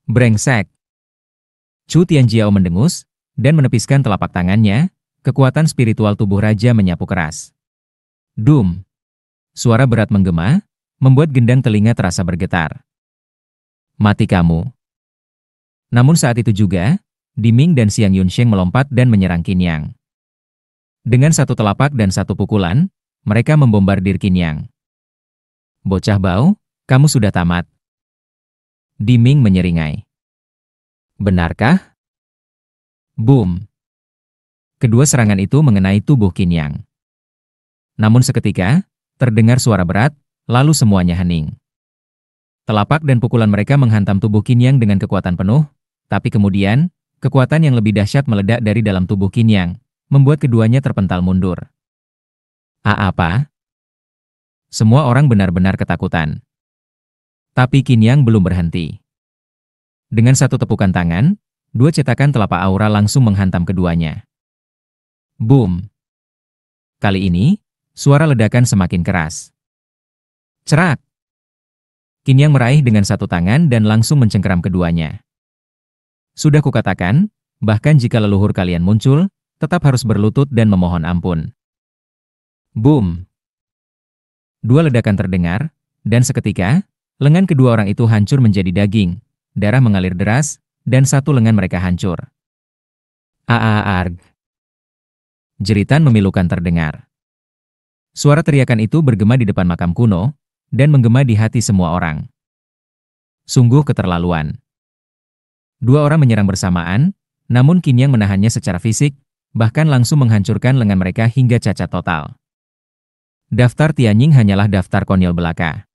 Brengsek! Chu Tianjiao mendengus, dan menepiskan telapak tangannya, kekuatan spiritual tubuh raja menyapu keras. Dum! Suara berat menggema, membuat gendang telinga terasa bergetar. Mati kamu! Namun saat itu juga, Diming dan Xiang Yunsheng melompat dan menyerang Qin Yang. Dengan satu telapak dan satu pukulan, mereka membombardir Qin Yang. Bocah bau, kamu sudah tamat. Diming menyeringai. Benarkah? Boom! Kedua serangan itu mengenai tubuh Qin Yang. Namun seketika, terdengar suara berat, lalu semuanya hening. Telapak dan pukulan mereka menghantam tubuh Qin Yang dengan kekuatan penuh, tapi kemudian, kekuatan yang lebih dahsyat meledak dari dalam tubuh Qin Yang, membuat keduanya terpental mundur. Apa? Semua orang benar-benar ketakutan. Tapi Qin Yang belum berhenti. Dengan satu tepukan tangan, dua cetakan telapak aura langsung menghantam keduanya. Boom! Kali ini, suara ledakan semakin keras. Cerak! Qin Yang meraih dengan satu tangan dan langsung mencengkeram keduanya. Sudah kukatakan, bahkan jika leluhur kalian muncul, tetap harus berlutut dan memohon ampun. Boom! Dua ledakan terdengar, dan seketika, lengan kedua orang itu hancur menjadi daging, darah mengalir deras, dan satu lengan mereka hancur. Arg! Jeritan memilukan terdengar. Suara teriakan itu bergema di depan makam kuno, dan menggema di hati semua orang. Sungguh keterlaluan. Dua orang menyerang bersamaan, namun Qin Yang menahannya secara fisik, bahkan langsung menghancurkan lengan mereka hingga cacat total. Daftar Tianying hanyalah daftar konyol belaka.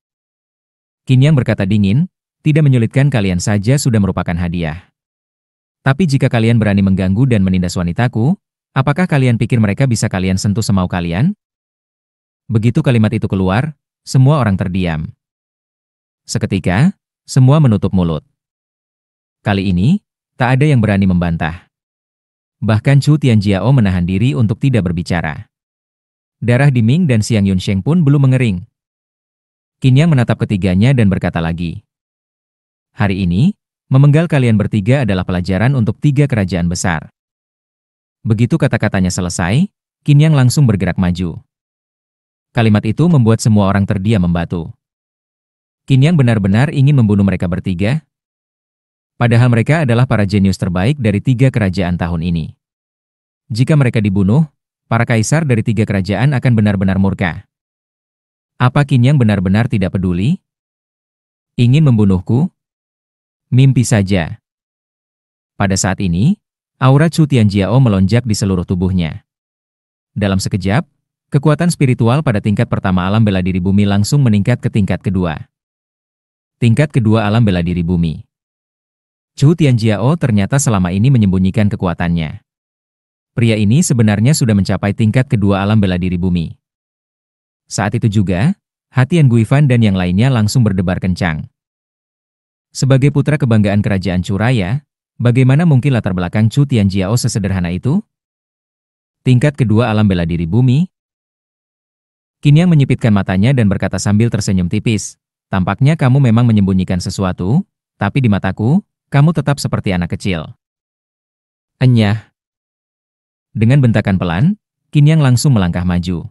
Qin Yang berkata dingin, tidak menyulitkan kalian saja sudah merupakan hadiah. Tapi jika kalian berani mengganggu dan menindas wanitaku, apakah kalian pikir mereka bisa kalian sentuh semau kalian? Begitu kalimat itu keluar, semua orang terdiam. Seketika, semua menutup mulut. Kali ini, tak ada yang berani membantah. Bahkan Chu Tianjiao menahan diri untuk tidak berbicara. Darah Diming dan Xiang Yunsheng pun belum mengering. Qin Yang menatap ketiganya dan berkata lagi. Hari ini, memenggal kalian bertiga adalah pelajaran untuk 3 kerajaan besar. Begitu kata-katanya selesai, Qin Yang langsung bergerak maju. Kalimat itu membuat semua orang terdiam membatu. Qin Yang benar-benar ingin membunuh mereka bertiga. Padahal mereka adalah para jenius terbaik dari 3 kerajaan tahun ini. Jika mereka dibunuh, para kaisar dari 3 kerajaan akan benar-benar murka. Apa Qin Yang benar-benar tidak peduli? Ingin membunuhku? Mimpi saja. Pada saat ini, aura Chu Tianjiao melonjak di seluruh tubuhnya. Dalam sekejap, kekuatan spiritual pada tingkat pertama alam bela diri bumi langsung meningkat ke tingkat kedua. Tingkat kedua alam bela diri bumi. Chu Tianjiao ternyata selama ini menyembunyikan kekuatannya. Pria ini sebenarnya sudah mencapai tingkat kedua alam bela diri bumi. Saat itu juga, hati Yan Guifan dan yang lainnya langsung berdebar kencang. Sebagai putra kebanggaan kerajaan Chu Raya, bagaimana mungkin latar belakang Chu Tianjiao sesederhana itu? Tingkat kedua alam bela diri bumi. Qin Yang menyipitkan matanya dan berkata sambil tersenyum tipis, tampaknya kamu memang menyembunyikan sesuatu, tapi di mataku, kamu tetap seperti anak kecil. Enyah. Dengan bentakan pelan, Qin Yang langsung melangkah maju.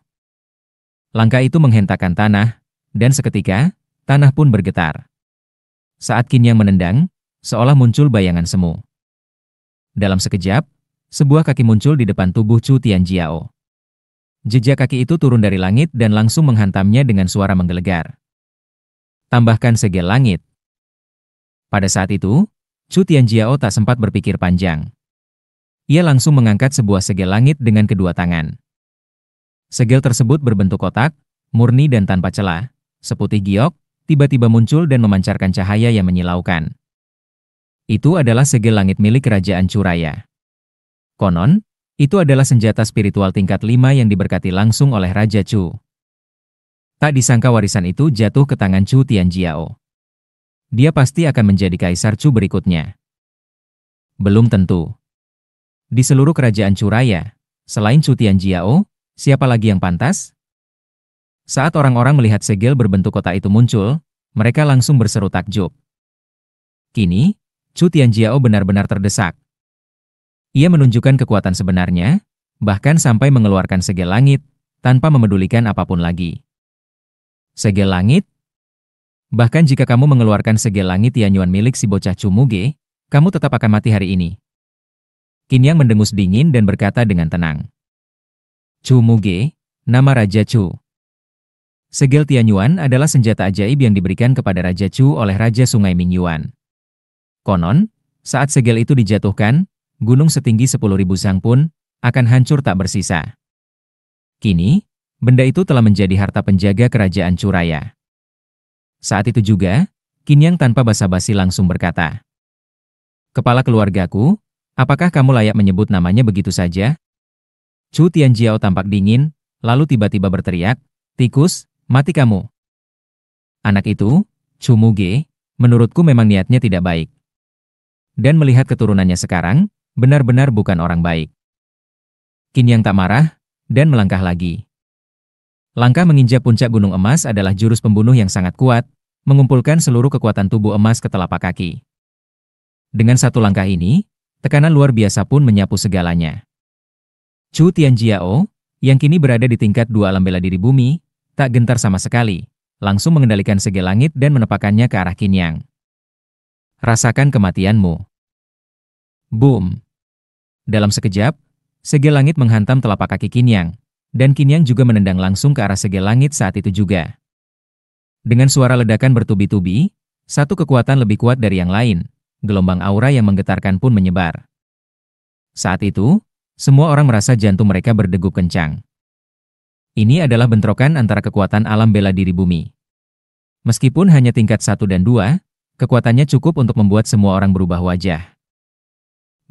Langkah itu menghentakkan tanah, dan seketika, tanah pun bergetar. Saat Qin Yang menendang, seolah muncul bayangan semu. Dalam sekejap, sebuah kaki muncul di depan tubuh Chu Tianjiao. Jejak kaki itu turun dari langit dan langsung menghantamnya dengan suara menggelegar. Tambahkan segel langit. Pada saat itu, Chu Tianjiao tak sempat berpikir panjang. Ia langsung mengangkat sebuah segel langit dengan kedua tangan. Segel tersebut berbentuk kotak, murni dan tanpa celah, seputih giok, tiba-tiba muncul dan memancarkan cahaya yang menyilaukan. Itu adalah segel langit milik Kerajaan Chu Raya. Konon, itu adalah senjata spiritual tingkat 5 yang diberkati langsung oleh Raja Chu. Tak disangka warisan itu jatuh ke tangan Chu Tianjiao. Dia pasti akan menjadi kaisar Chu berikutnya. Belum tentu. Di seluruh kerajaan Chu Raya, selain Chu Tianjiao, siapa lagi yang pantas? Saat orang-orang melihat segel berbentuk kotak itu muncul, mereka langsung berseru takjub. Kini, Chu Tianjiao benar-benar terdesak. Ia menunjukkan kekuatan sebenarnya, bahkan sampai mengeluarkan segel langit, tanpa memedulikan apapun lagi. Segel langit? Bahkan jika kamu mengeluarkan segel langit Tianyuan milik si bocah Chu Muge, kamu tetap akan mati hari ini. Qin Yang mendengus dingin dan berkata dengan tenang. Chu Muge, nama Raja Chu. Segel Tianyuan adalah senjata ajaib yang diberikan kepada Raja Chu oleh Raja Sungai Mingyuan. Konon, saat segel itu dijatuhkan, gunung setinggi 10.000 sang pun akan hancur tak bersisa. Kini, benda itu telah menjadi harta penjaga kerajaan Chu Raya. Saat itu juga, Qin Yang tanpa basa-basi langsung berkata, "Kepala keluargaku, apakah kamu layak menyebut namanya begitu saja?" Chu Tianjiao tampak dingin, lalu tiba-tiba berteriak, "Tikus, mati kamu!" Anak itu, Chu Muge, menurutku memang niatnya tidak baik. Dan melihat keturunannya sekarang, benar-benar bukan orang baik. Qin Yang tak marah, dan melangkah lagi. Langkah menginjak puncak gunung emas adalah jurus pembunuh yang sangat kuat, mengumpulkan seluruh kekuatan tubuh emas ke telapak kaki. Dengan satu langkah ini, tekanan luar biasa pun menyapu segalanya. Chu Tianjiao, yang kini berada di tingkat 2 alam bela diri bumi, tak gentar sama sekali, langsung mengendalikan segel langit dan menepakkannya ke arah Qin Yang. Rasakan kematianmu. Boom! Dalam sekejap, segel langit menghantam telapak kaki Qin Yang. Dan Qin Yang juga menendang langsung ke arah segel langit saat itu juga. Dengan suara ledakan bertubi-tubi, satu kekuatan lebih kuat dari yang lain, gelombang aura yang menggetarkan pun menyebar. Saat itu, semua orang merasa jantung mereka berdegup kencang. Ini adalah bentrokan antara kekuatan alam bela diri bumi. Meskipun hanya tingkat 1 dan 2, kekuatannya cukup untuk membuat semua orang berubah wajah.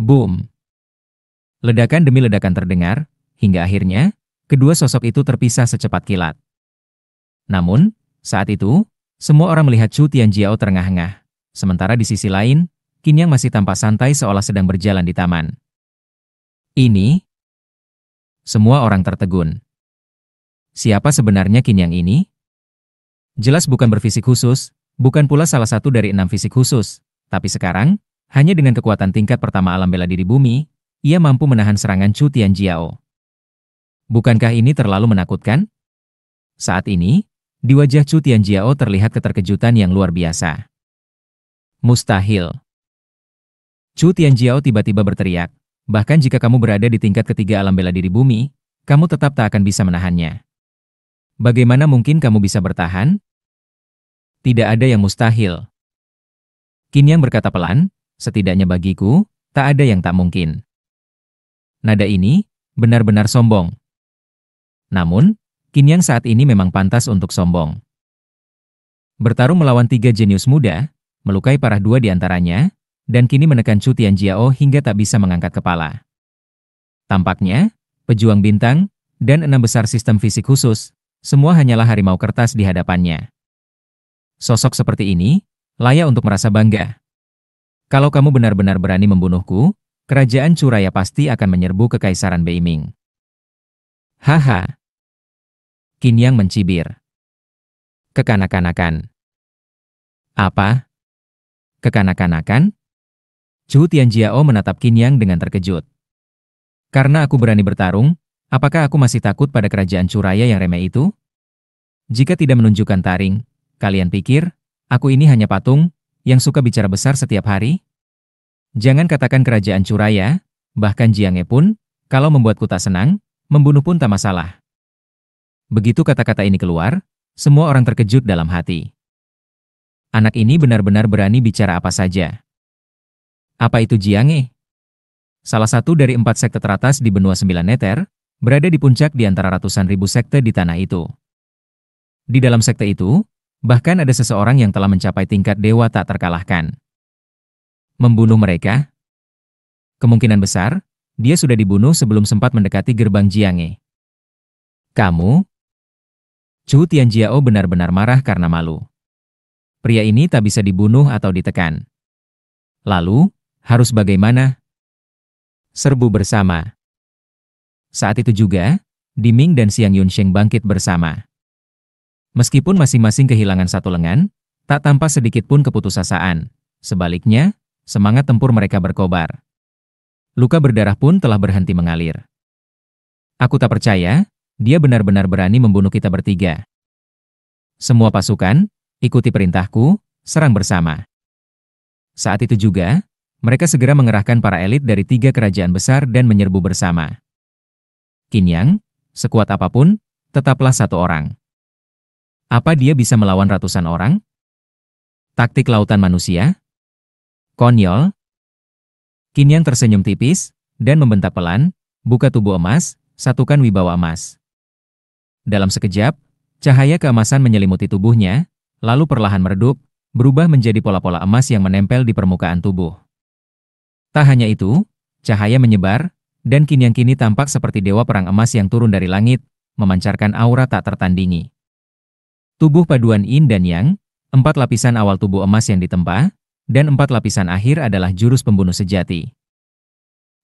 Boom! Ledakan demi ledakan terdengar, hingga akhirnya, kedua sosok itu terpisah secepat kilat. Namun, saat itu, semua orang melihat Chu Tianjiao terengah-engah. Sementara di sisi lain, Qin Yang masih tampak santai seolah sedang berjalan di taman. Ini? Semua orang tertegun. Siapa sebenarnya Qin Yang ini? Jelas bukan berfisik khusus, bukan pula salah satu dari 6 fisik khusus. Tapi sekarang, hanya dengan kekuatan tingkat pertama alam bela diri bumi, ia mampu menahan serangan Chu Tianjiao. Bukankah ini terlalu menakutkan? Saat ini, di wajah Chu Tianjiao terlihat keterkejutan yang luar biasa. Mustahil. Chu Tianjiao tiba-tiba berteriak, bahkan jika kamu berada di tingkat ketiga alam bela diri bumi, kamu tetap tak akan bisa menahannya. Bagaimana mungkin kamu bisa bertahan? Tidak ada yang mustahil. Qin Yang berkata pelan, setidaknya bagiku, tak ada yang tak mungkin. Nada ini benar-benar sombong. Namun, Qin Yang saat ini memang pantas untuk sombong. Bertarung melawan 3 jenius muda, melukai parah 2 di antaranya, dan kini menekan Chu Tianjiao hingga tak bisa mengangkat kepala. Tampaknya, pejuang bintang, dan 6 besar sistem fisik khusus, semua hanyalah harimau kertas di hadapannya. Sosok seperti ini, layak untuk merasa bangga. Kalau kamu benar-benar berani membunuhku, kerajaan Chu Raya pasti akan menyerbu kekaisaran Beiming. Haha. Qin Yang mencibir. Kekanak-kanakan. Apa? Kekanak-kanakan? Chu Tianjiao menatap Qin Yang dengan terkejut. Karena aku berani bertarung, apakah aku masih takut pada kerajaan Chu Raya yang remeh itu? Jika tidak menunjukkan taring, kalian pikir, aku ini hanya patung, yang suka bicara besar setiap hari? Jangan katakan kerajaan Chu Raya, bahkan Jianghe pun, kalau membuatku tak senang, membunuh pun tak masalah. Begitu kata-kata ini keluar, semua orang terkejut dalam hati. Anak ini benar-benar berani bicara apa saja. Apa itu Jiang? Salah satu dari 4 sekte teratas di benua 9 neter, berada di puncak di antara ratusan ribu sekte di tanah itu. Di dalam sekte itu, bahkan ada seseorang yang telah mencapai tingkat dewa tak terkalahkan. Membunuh mereka? Kemungkinan besar, dia sudah dibunuh sebelum sempat mendekati gerbang Jiang. Kamu? Chu Tianjiao benar-benar marah karena malu. Pria ini tak bisa dibunuh atau ditekan. Lalu, harus bagaimana? Serbu bersama. Saat itu juga, Diming dan Xiang Yunsheng bangkit bersama. Meskipun masing-masing kehilangan satu lengan, tak tampak sedikit pun keputusasaan. Sebaliknya, semangat tempur mereka berkobar. Luka berdarah pun telah berhenti mengalir. Aku tak percaya, dia benar-benar berani membunuh kita bertiga. Semua pasukan, ikuti perintahku, serang bersama. Saat itu juga, mereka segera mengerahkan para elit dari 3 kerajaan besar dan menyerbu bersama. Qin Yang, sekuat apapun, tetaplah satu orang. Apa dia bisa melawan ratusan orang? Taktik lautan manusia? Konyol? Qin Yang tersenyum tipis, dan membentak pelan, buka tubuh emas, satukan wibawa emas. Dalam sekejap, cahaya keemasan menyelimuti tubuhnya, lalu perlahan meredup, berubah menjadi pola-pola emas yang menempel di permukaan tubuh. Tak hanya itu, cahaya menyebar, dan Qin Yang kini tampak seperti dewa perang emas yang turun dari langit, memancarkan aura tak tertandingi. Tubuh paduan Yin dan Yang, 4 lapisan awal tubuh emas yang ditempa, dan 4 lapisan akhir adalah jurus pembunuh sejati.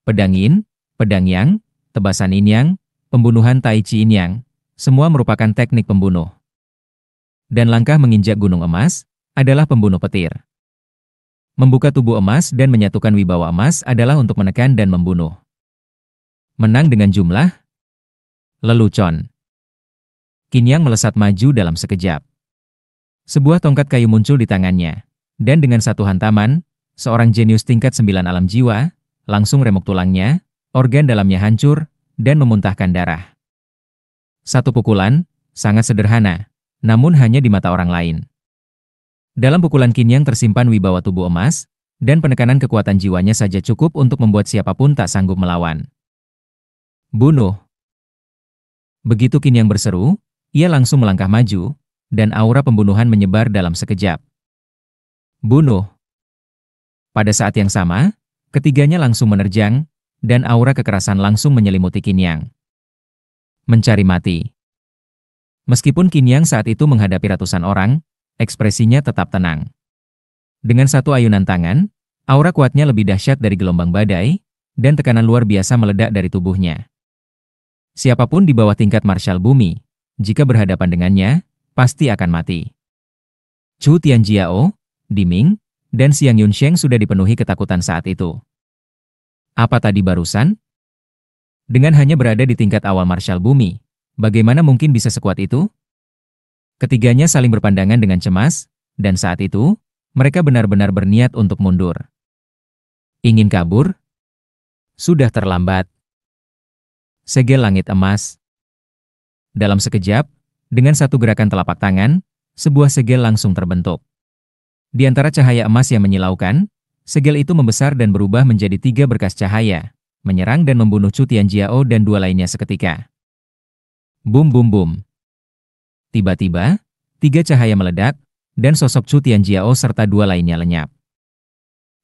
Pedang Yin, pedang Yang, tebasan Yin Yang, pembunuhan Tai Chi Yin Yang, semua merupakan teknik pembunuh. Dan langkah menginjak gunung emas, adalah pembunuh petir. Membuka tubuh emas dan menyatukan wibawa emas adalah untuk menekan dan membunuh. Menang dengan jumlah lelucon. Qin Yang melesat maju dalam sekejap. Sebuah tongkat kayu muncul di tangannya, dan dengan satu hantaman, seorang jenius tingkat 9 alam jiwa, langsung remuk tulangnya, organ dalamnya hancur, dan memuntahkan darah. Satu pukulan, sangat sederhana, namun hanya di mata orang lain. Dalam pukulan Qin Yang tersimpan wibawa tubuh emas, dan penekanan kekuatan jiwanya saja cukup untuk membuat siapapun tak sanggup melawan. Bunuh! Begitu Qin Yang berseru, ia langsung melangkah maju, dan aura pembunuhan menyebar dalam sekejap. Bunuh! Pada saat yang sama, ketiganya langsung menerjang, dan aura kekerasan langsung menyelimuti Qin Yang. Mencari mati. Meskipun Qin Yang saat itu menghadapi ratusan orang, ekspresinya tetap tenang. Dengan satu ayunan tangan, aura kuatnya lebih dahsyat dari gelombang badai, dan tekanan luar biasa meledak dari tubuhnya. Siapapun di bawah tingkat marshal bumi, jika berhadapan dengannya, pasti akan mati. Chu Tianjiao, Diming, dan Xiang Yunsheng sudah dipenuhi ketakutan saat itu. Apa tadi barusan? Dengan hanya berada di tingkat awal marshal bumi, bagaimana mungkin bisa sekuat itu? Ketiganya saling berpandangan dengan cemas, dan saat itu, mereka benar-benar berniat untuk mundur. Ingin kabur? Sudah terlambat. Segel langit emas. Dalam sekejap, dengan satu gerakan telapak tangan, sebuah segel langsung terbentuk. Di antara cahaya emas yang menyilaukan, segel itu membesar dan berubah menjadi 3 berkas cahaya, menyerang dan membunuh Chu Tianjiao dan 2 lainnya seketika. Bum bum bum. Tiba-tiba, 3 cahaya meledak, dan sosok Chu Tianjiao serta 2 lainnya lenyap.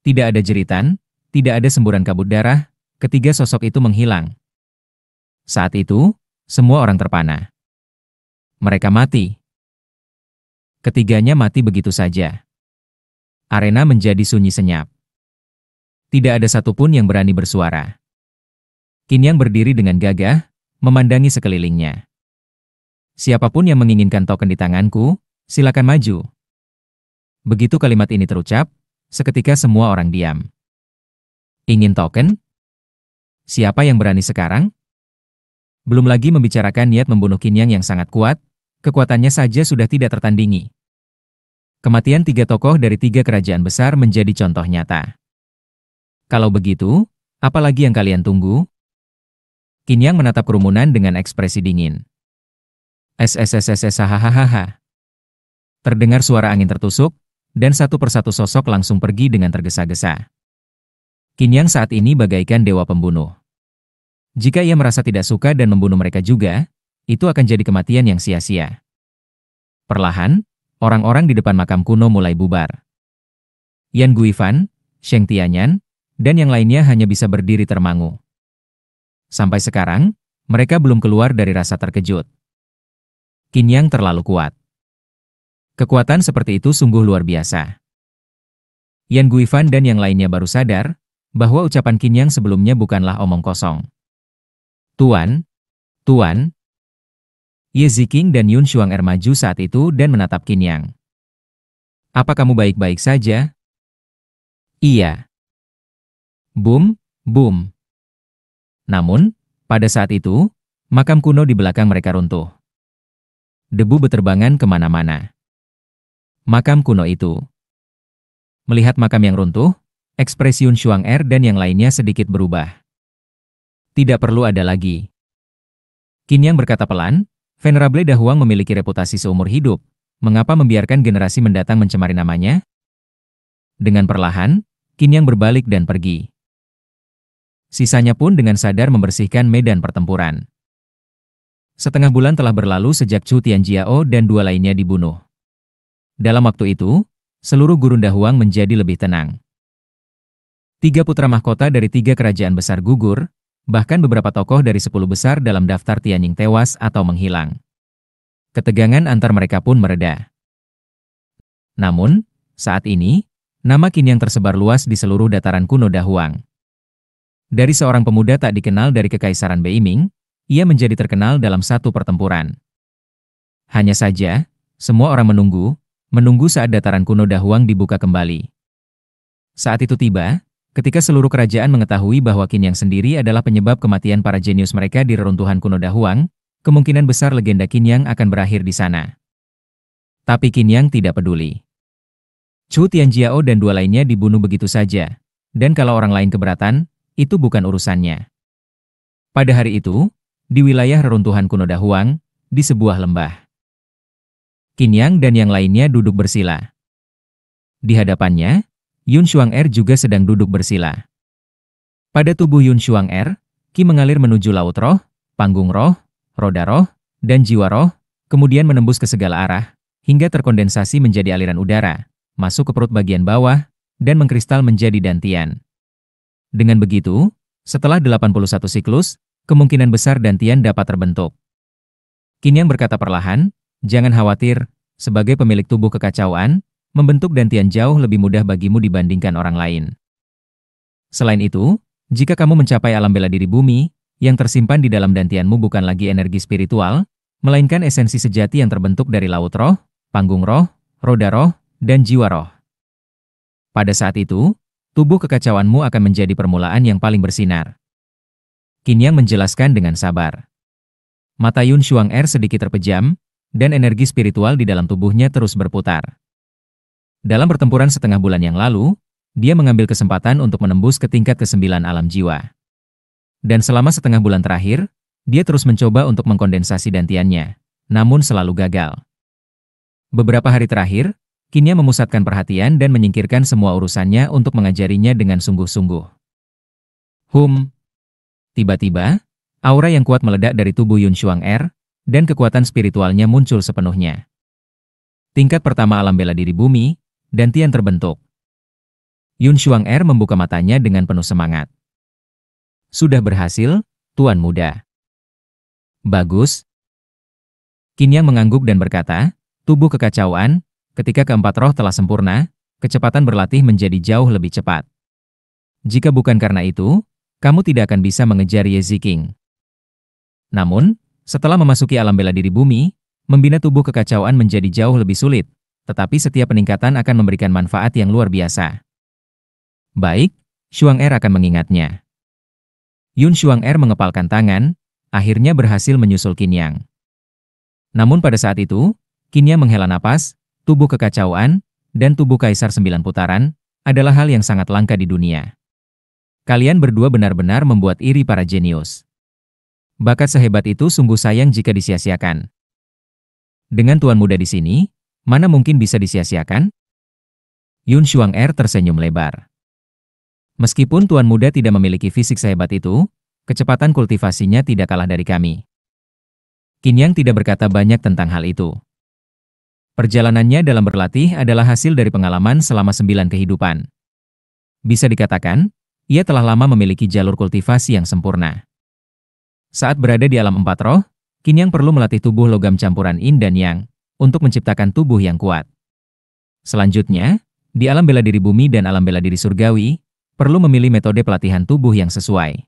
Tidak ada jeritan, tidak ada semburan kabut darah, ketiga sosok itu menghilang. Saat itu, semua orang terpana. Mereka mati. Ketiganya mati begitu saja. Arena menjadi sunyi senyap. Tidak ada satupun yang berani bersuara. Qin Yang berdiri dengan gagah, memandangi sekelilingnya. Siapapun yang menginginkan token di tanganku, silakan maju. Begitu kalimat ini terucap, seketika semua orang diam. Ingin token? Siapa yang berani sekarang? Belum lagi membicarakan niat membunuh Qin Yang yang sangat kuat, kekuatannya saja sudah tidak tertandingi. Kematian 3 tokoh dari 3 kerajaan besar menjadi contoh nyata. Kalau begitu, apa lagi yang kalian tunggu? Qin Yang menatap kerumunan dengan ekspresi dingin. SSSSS hahaha. Terdengar suara angin tertusuk, dan satu persatu sosok langsung pergi dengan tergesa-gesa. Qin Yang saat ini bagaikan dewa pembunuh. Jika ia merasa tidak suka dan membunuh mereka juga, itu akan jadi kematian yang sia-sia. Perlahan, orang-orang di depan makam kuno mulai bubar. Yan Guifan, Sheng Tianyan, dan yang lainnya hanya bisa berdiri termangu. Sampai sekarang, mereka belum keluar dari rasa terkejut. Qin Yang terlalu kuat. Kekuatan seperti itu sungguh luar biasa. Yan Guifan dan yang lainnya baru sadar bahwa ucapan Qin Yang sebelumnya bukanlah omong kosong. Tuan, Tuan. Ye Ziqing dan Yun Xuanger maju saat itu dan menatap Qin Yang. Apa kamu baik-baik saja? Iya. Boom, boom. Namun, pada saat itu, makam kuno di belakang mereka runtuh. Debu beterbangan kemana-mana. Makam kuno itu. Melihat makam yang runtuh, ekspresi Yun Xuanger dan yang lainnya sedikit berubah. Tidak perlu ada lagi. Qin Yang berkata pelan, Venerable Da Huang memiliki reputasi seumur hidup. Mengapa membiarkan generasi mendatang mencemari namanya? Dengan perlahan, Qin Yang berbalik dan pergi. Sisanya pun dengan sadar membersihkan medan pertempuran. Setengah bulan telah berlalu sejak Chu Tianjiao dan dua lainnya dibunuh. Dalam waktu itu, seluruh gurun Da Huang menjadi lebih tenang. 3 putra mahkota dari 3 kerajaan besar gugur, bahkan beberapa tokoh dari 10 besar dalam daftar Tianying tewas atau menghilang. Ketegangan antar mereka pun mereda. Namun, saat ini, nama Qin Yang tersebar luas di seluruh dataran kuno Da Huang. Dari seorang pemuda tak dikenal dari Kekaisaran Beiming, ia menjadi terkenal dalam satu pertempuran. Hanya saja, semua orang menunggu saat dataran kuno Da Huang dibuka kembali. Saat itu tiba, ketika seluruh kerajaan mengetahui bahwa Qin Yang sendiri adalah penyebab kematian para jenius mereka di reruntuhan kuno Da Huang, kemungkinan besar legenda Qin Yang akan berakhir di sana. Tapi Qin Yang tidak peduli. Chu Tianjiao dan dua lainnya dibunuh begitu saja, dan kalau orang lain keberatan, itu bukan urusannya. Pada hari itu, di wilayah reruntuhan kuno Da Huang, di sebuah lembah, Qin Yang dan yang lainnya duduk bersila. Di hadapannya, Yun Xuanger juga sedang duduk bersila. Pada tubuh Yun Xuanger, Qi mengalir menuju laut roh, panggung roh, roda roh, dan jiwa roh, kemudian menembus ke segala arah, hingga terkondensasi menjadi aliran udara, masuk ke perut bagian bawah, dan mengkristal menjadi dantian. Dengan begitu, setelah 81 siklus, kemungkinan besar dantian dapat terbentuk. Qin Yang berkata perlahan, jangan khawatir, sebagai pemilik tubuh kekacauan, membentuk dantian jauh lebih mudah bagimu dibandingkan orang lain. Selain itu, jika kamu mencapai alam bela diri bumi, yang tersimpan di dalam dantianmu bukan lagi energi spiritual, melainkan esensi sejati yang terbentuk dari laut roh, panggung roh, roda roh, dan jiwa roh. Pada saat itu, tubuh kekacauanmu akan menjadi permulaan yang paling bersinar. Qin Yang menjelaskan dengan sabar. Mata Yun Xuanger sedikit terpejam, dan energi spiritual di dalam tubuhnya terus berputar. Dalam pertempuran setengah bulan yang lalu, dia mengambil kesempatan untuk menembus ke tingkat ke-9 alam jiwa. Dan selama setengah bulan terakhir, dia terus mencoba untuk mengkondensasi dantiannya, namun selalu gagal. Beberapa hari terakhir, Qin Yang memusatkan perhatian dan menyingkirkan semua urusannya untuk mengajarinya dengan sungguh-sungguh. Tiba-tiba, aura yang kuat meledak dari tubuh Yun Xuanger, dan kekuatan spiritualnya muncul sepenuhnya. Tingkat pertama alam bela diri bumi, dantian terbentuk. Yun Xuanger membuka matanya dengan penuh semangat. Sudah berhasil, Tuan Muda. Bagus. Qin Yang mengangguk dan berkata, tubuh kekacauan, ketika keempat roh telah sempurna, kecepatan berlatih menjadi jauh lebih cepat. Jika bukan karena itu, kamu tidak akan bisa mengejar Ye Ziqing. Namun, setelah memasuki alam bela diri bumi, membina tubuh kekacauan menjadi jauh lebih sulit, tetapi setiap peningkatan akan memberikan manfaat yang luar biasa. Baik, Xuanger akan mengingatnya. Yun Xuanger mengepalkan tangan, akhirnya berhasil menyusul Qin Yang. Namun pada saat itu, Qin Yang menghela napas, tubuh kekacauan, dan tubuh Kaisar 9 putaran, adalah hal yang sangat langka di dunia. Kalian berdua benar-benar membuat iri para jenius. Bakat sehebat itu sungguh sayang jika disia-siakan. Dengan Tuan Muda di sini, mana mungkin bisa disia-siakan? Yun Xuang-er tersenyum lebar. Meskipun Tuan Muda tidak memiliki fisik sehebat itu, kecepatan kultivasinya tidak kalah dari kami. Qin Yang tidak berkata banyak tentang hal itu. Perjalanannya dalam berlatih adalah hasil dari pengalaman selama 9 kehidupan. Bisa dikatakan, ia telah lama memiliki jalur kultivasi yang sempurna. Saat berada di alam empat roh, Qin Yang perlu melatih tubuh logam campuran Yin dan Yang untuk menciptakan tubuh yang kuat. Selanjutnya, di alam bela diri bumi dan alam bela diri surgawi, perlu memilih metode pelatihan tubuh yang sesuai.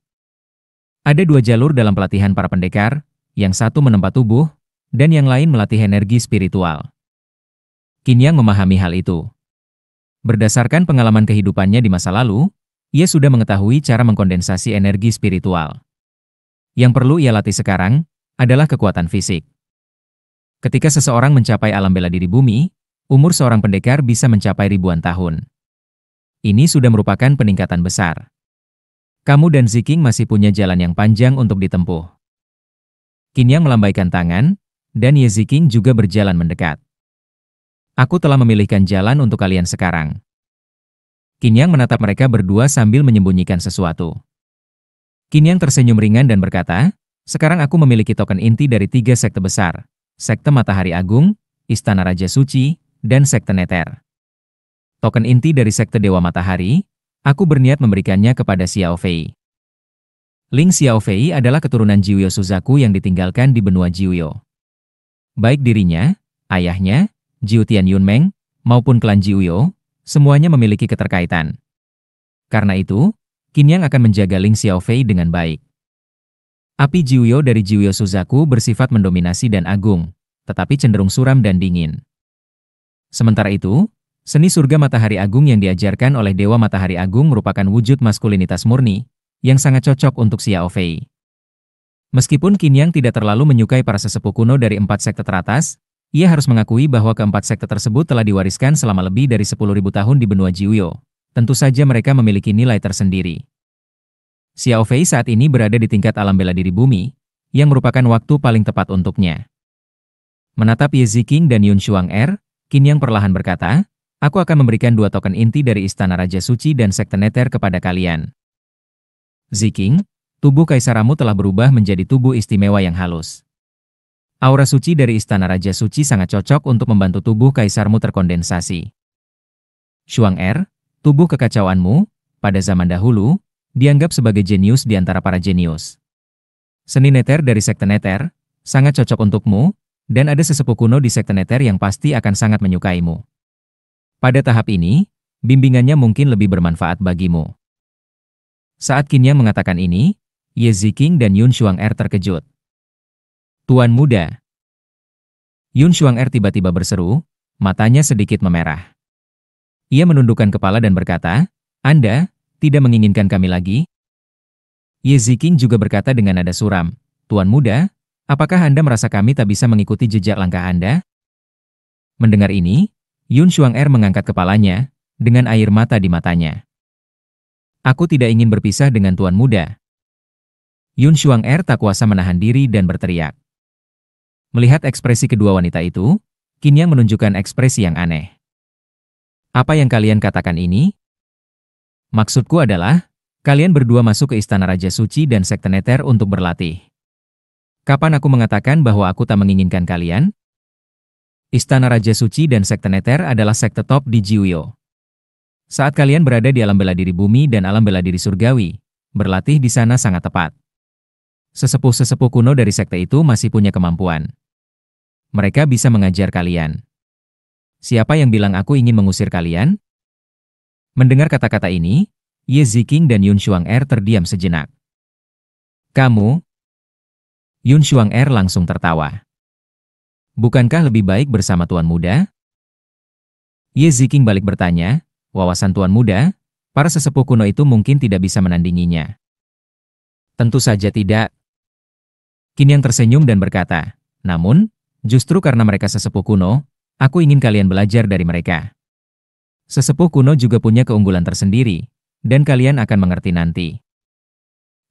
Ada 2 jalur dalam pelatihan para pendekar, yang satu menempa tubuh, dan yang lain melatih energi spiritual. Qin Yang memahami hal itu. Berdasarkan pengalaman kehidupannya di masa lalu, ia sudah mengetahui cara mengkondensasi energi spiritual. Yang perlu ia latih sekarang adalah kekuatan fisik. Ketika seseorang mencapai alam bela diri bumi, umur seorang pendekar bisa mencapai ribuan tahun. Ini sudah merupakan peningkatan besar. Kamu dan Ziking masih punya jalan yang panjang untuk ditempuh. Qin Yang melambaikan tangan, dan Ye Ziking juga berjalan mendekat. Aku telah memilihkan jalan untuk kalian sekarang. Qin Yang menatap mereka berdua sambil menyembunyikan sesuatu. Qin Yang tersenyum ringan dan berkata, sekarang aku memiliki token inti dari 3 sekte besar, Sekte Matahari Agung, Istana Raja Suci, dan Sekte Neter. Token inti dari Sekte Dewa Matahari, aku berniat memberikannya kepada Xiao Fei. Ling Xiao Fei adalah keturunan Jiuyo Suzaku yang ditinggalkan di benua Jiuyo. Baik dirinya, ayahnya, Jiu Tian Yunmeng, maupun klan Jiuyo, semuanya memiliki keterkaitan. Karena itu, Qin Yang akan menjaga Ling Xiaofei dengan baik. Api Jiuyo dari Jiuyo Suzaku bersifat mendominasi dan agung, tetapi cenderung suram dan dingin. Sementara itu, seni surga Matahari Agung yang diajarkan oleh Dewa Matahari Agung merupakan wujud maskulinitas murni, yang sangat cocok untuk Xiaofei. Meskipun Qin Yang tidak terlalu menyukai para sesepuh kuno dari 4 sekte teratas, ia harus mengakui bahwa keempat sekte tersebut telah diwariskan selama lebih dari 10.000 tahun di benua Jiuyo. Tentu saja mereka memiliki nilai tersendiri. Xiao Fei saat ini berada di tingkat alam bela diri bumi, yang merupakan waktu paling tepat untuknya. Menatap Ye Ziking dan Yun Xuang-er, Qin Yang perlahan berkata, aku akan memberikan 2 token inti dari Istana Raja Suci dan Sekte Neter kepada kalian. Ziking, tubuh kaisaramu telah berubah menjadi tubuh istimewa yang halus. Aura suci dari Istana Raja Suci sangat cocok untuk membantu tubuh kaisarmu terkondensasi. Xuang-er, tubuh kekacauanmu, pada zaman dahulu, dianggap sebagai jenius di antara para jenius. Seni Neter dari Sekte Neter, sangat cocok untukmu, dan ada sesepuh kuno di Sekte Neter yang pasti akan sangat menyukaimu. Pada tahap ini, bimbingannya mungkin lebih bermanfaat bagimu. Saat Qin Yang mengatakan ini, Ye Ziking dan Yun Xuang-er terkejut. Tuan Muda. Yun Xuang-er tiba-tiba berseru, matanya sedikit memerah. Ia menundukkan kepala dan berkata, Anda tidak menginginkan kami lagi? Ye Ziking juga berkata dengan nada suram, Tuan Muda, apakah Anda merasa kami tak bisa mengikuti jejak langkah Anda? Mendengar ini, Yun Xuang-er mengangkat kepalanya, dengan air mata di matanya. Aku tidak ingin berpisah dengan Tuan Muda. Yun Xuang-er tak kuasa menahan diri dan berteriak. Melihat ekspresi kedua wanita itu, Qin Yang menunjukkan ekspresi yang aneh. Apa yang kalian katakan ini? Maksudku adalah, kalian berdua masuk ke Istana Raja Suci dan Sekte Neter untuk berlatih. Kapan aku mengatakan bahwa aku tak menginginkan kalian? Istana Raja Suci dan Sekte Neter adalah sekte top di Jiuyo. Saat kalian berada di alam bela diri bumi dan alam bela diri surgawi, berlatih di sana sangat tepat. Sesepuh-sesepuh kuno dari sekte itu masih punya kemampuan. Mereka bisa mengajar kalian. Siapa yang bilang aku ingin mengusir kalian? Mendengar kata-kata ini, Ye Ziking dan Yun Xuang-er terdiam sejenak. Kamu? Yun Xuang-er langsung tertawa. Bukankah lebih baik bersama Tuan Muda? Ye Ziking balik bertanya, wawasan Tuan Muda, para sesepuh kuno itu mungkin tidak bisa menandinginya. Tentu saja tidak. Qin Yang tersenyum dan berkata, namun, justru karena mereka sesepuh kuno, aku ingin kalian belajar dari mereka. Sesepuh kuno juga punya keunggulan tersendiri, dan kalian akan mengerti nanti.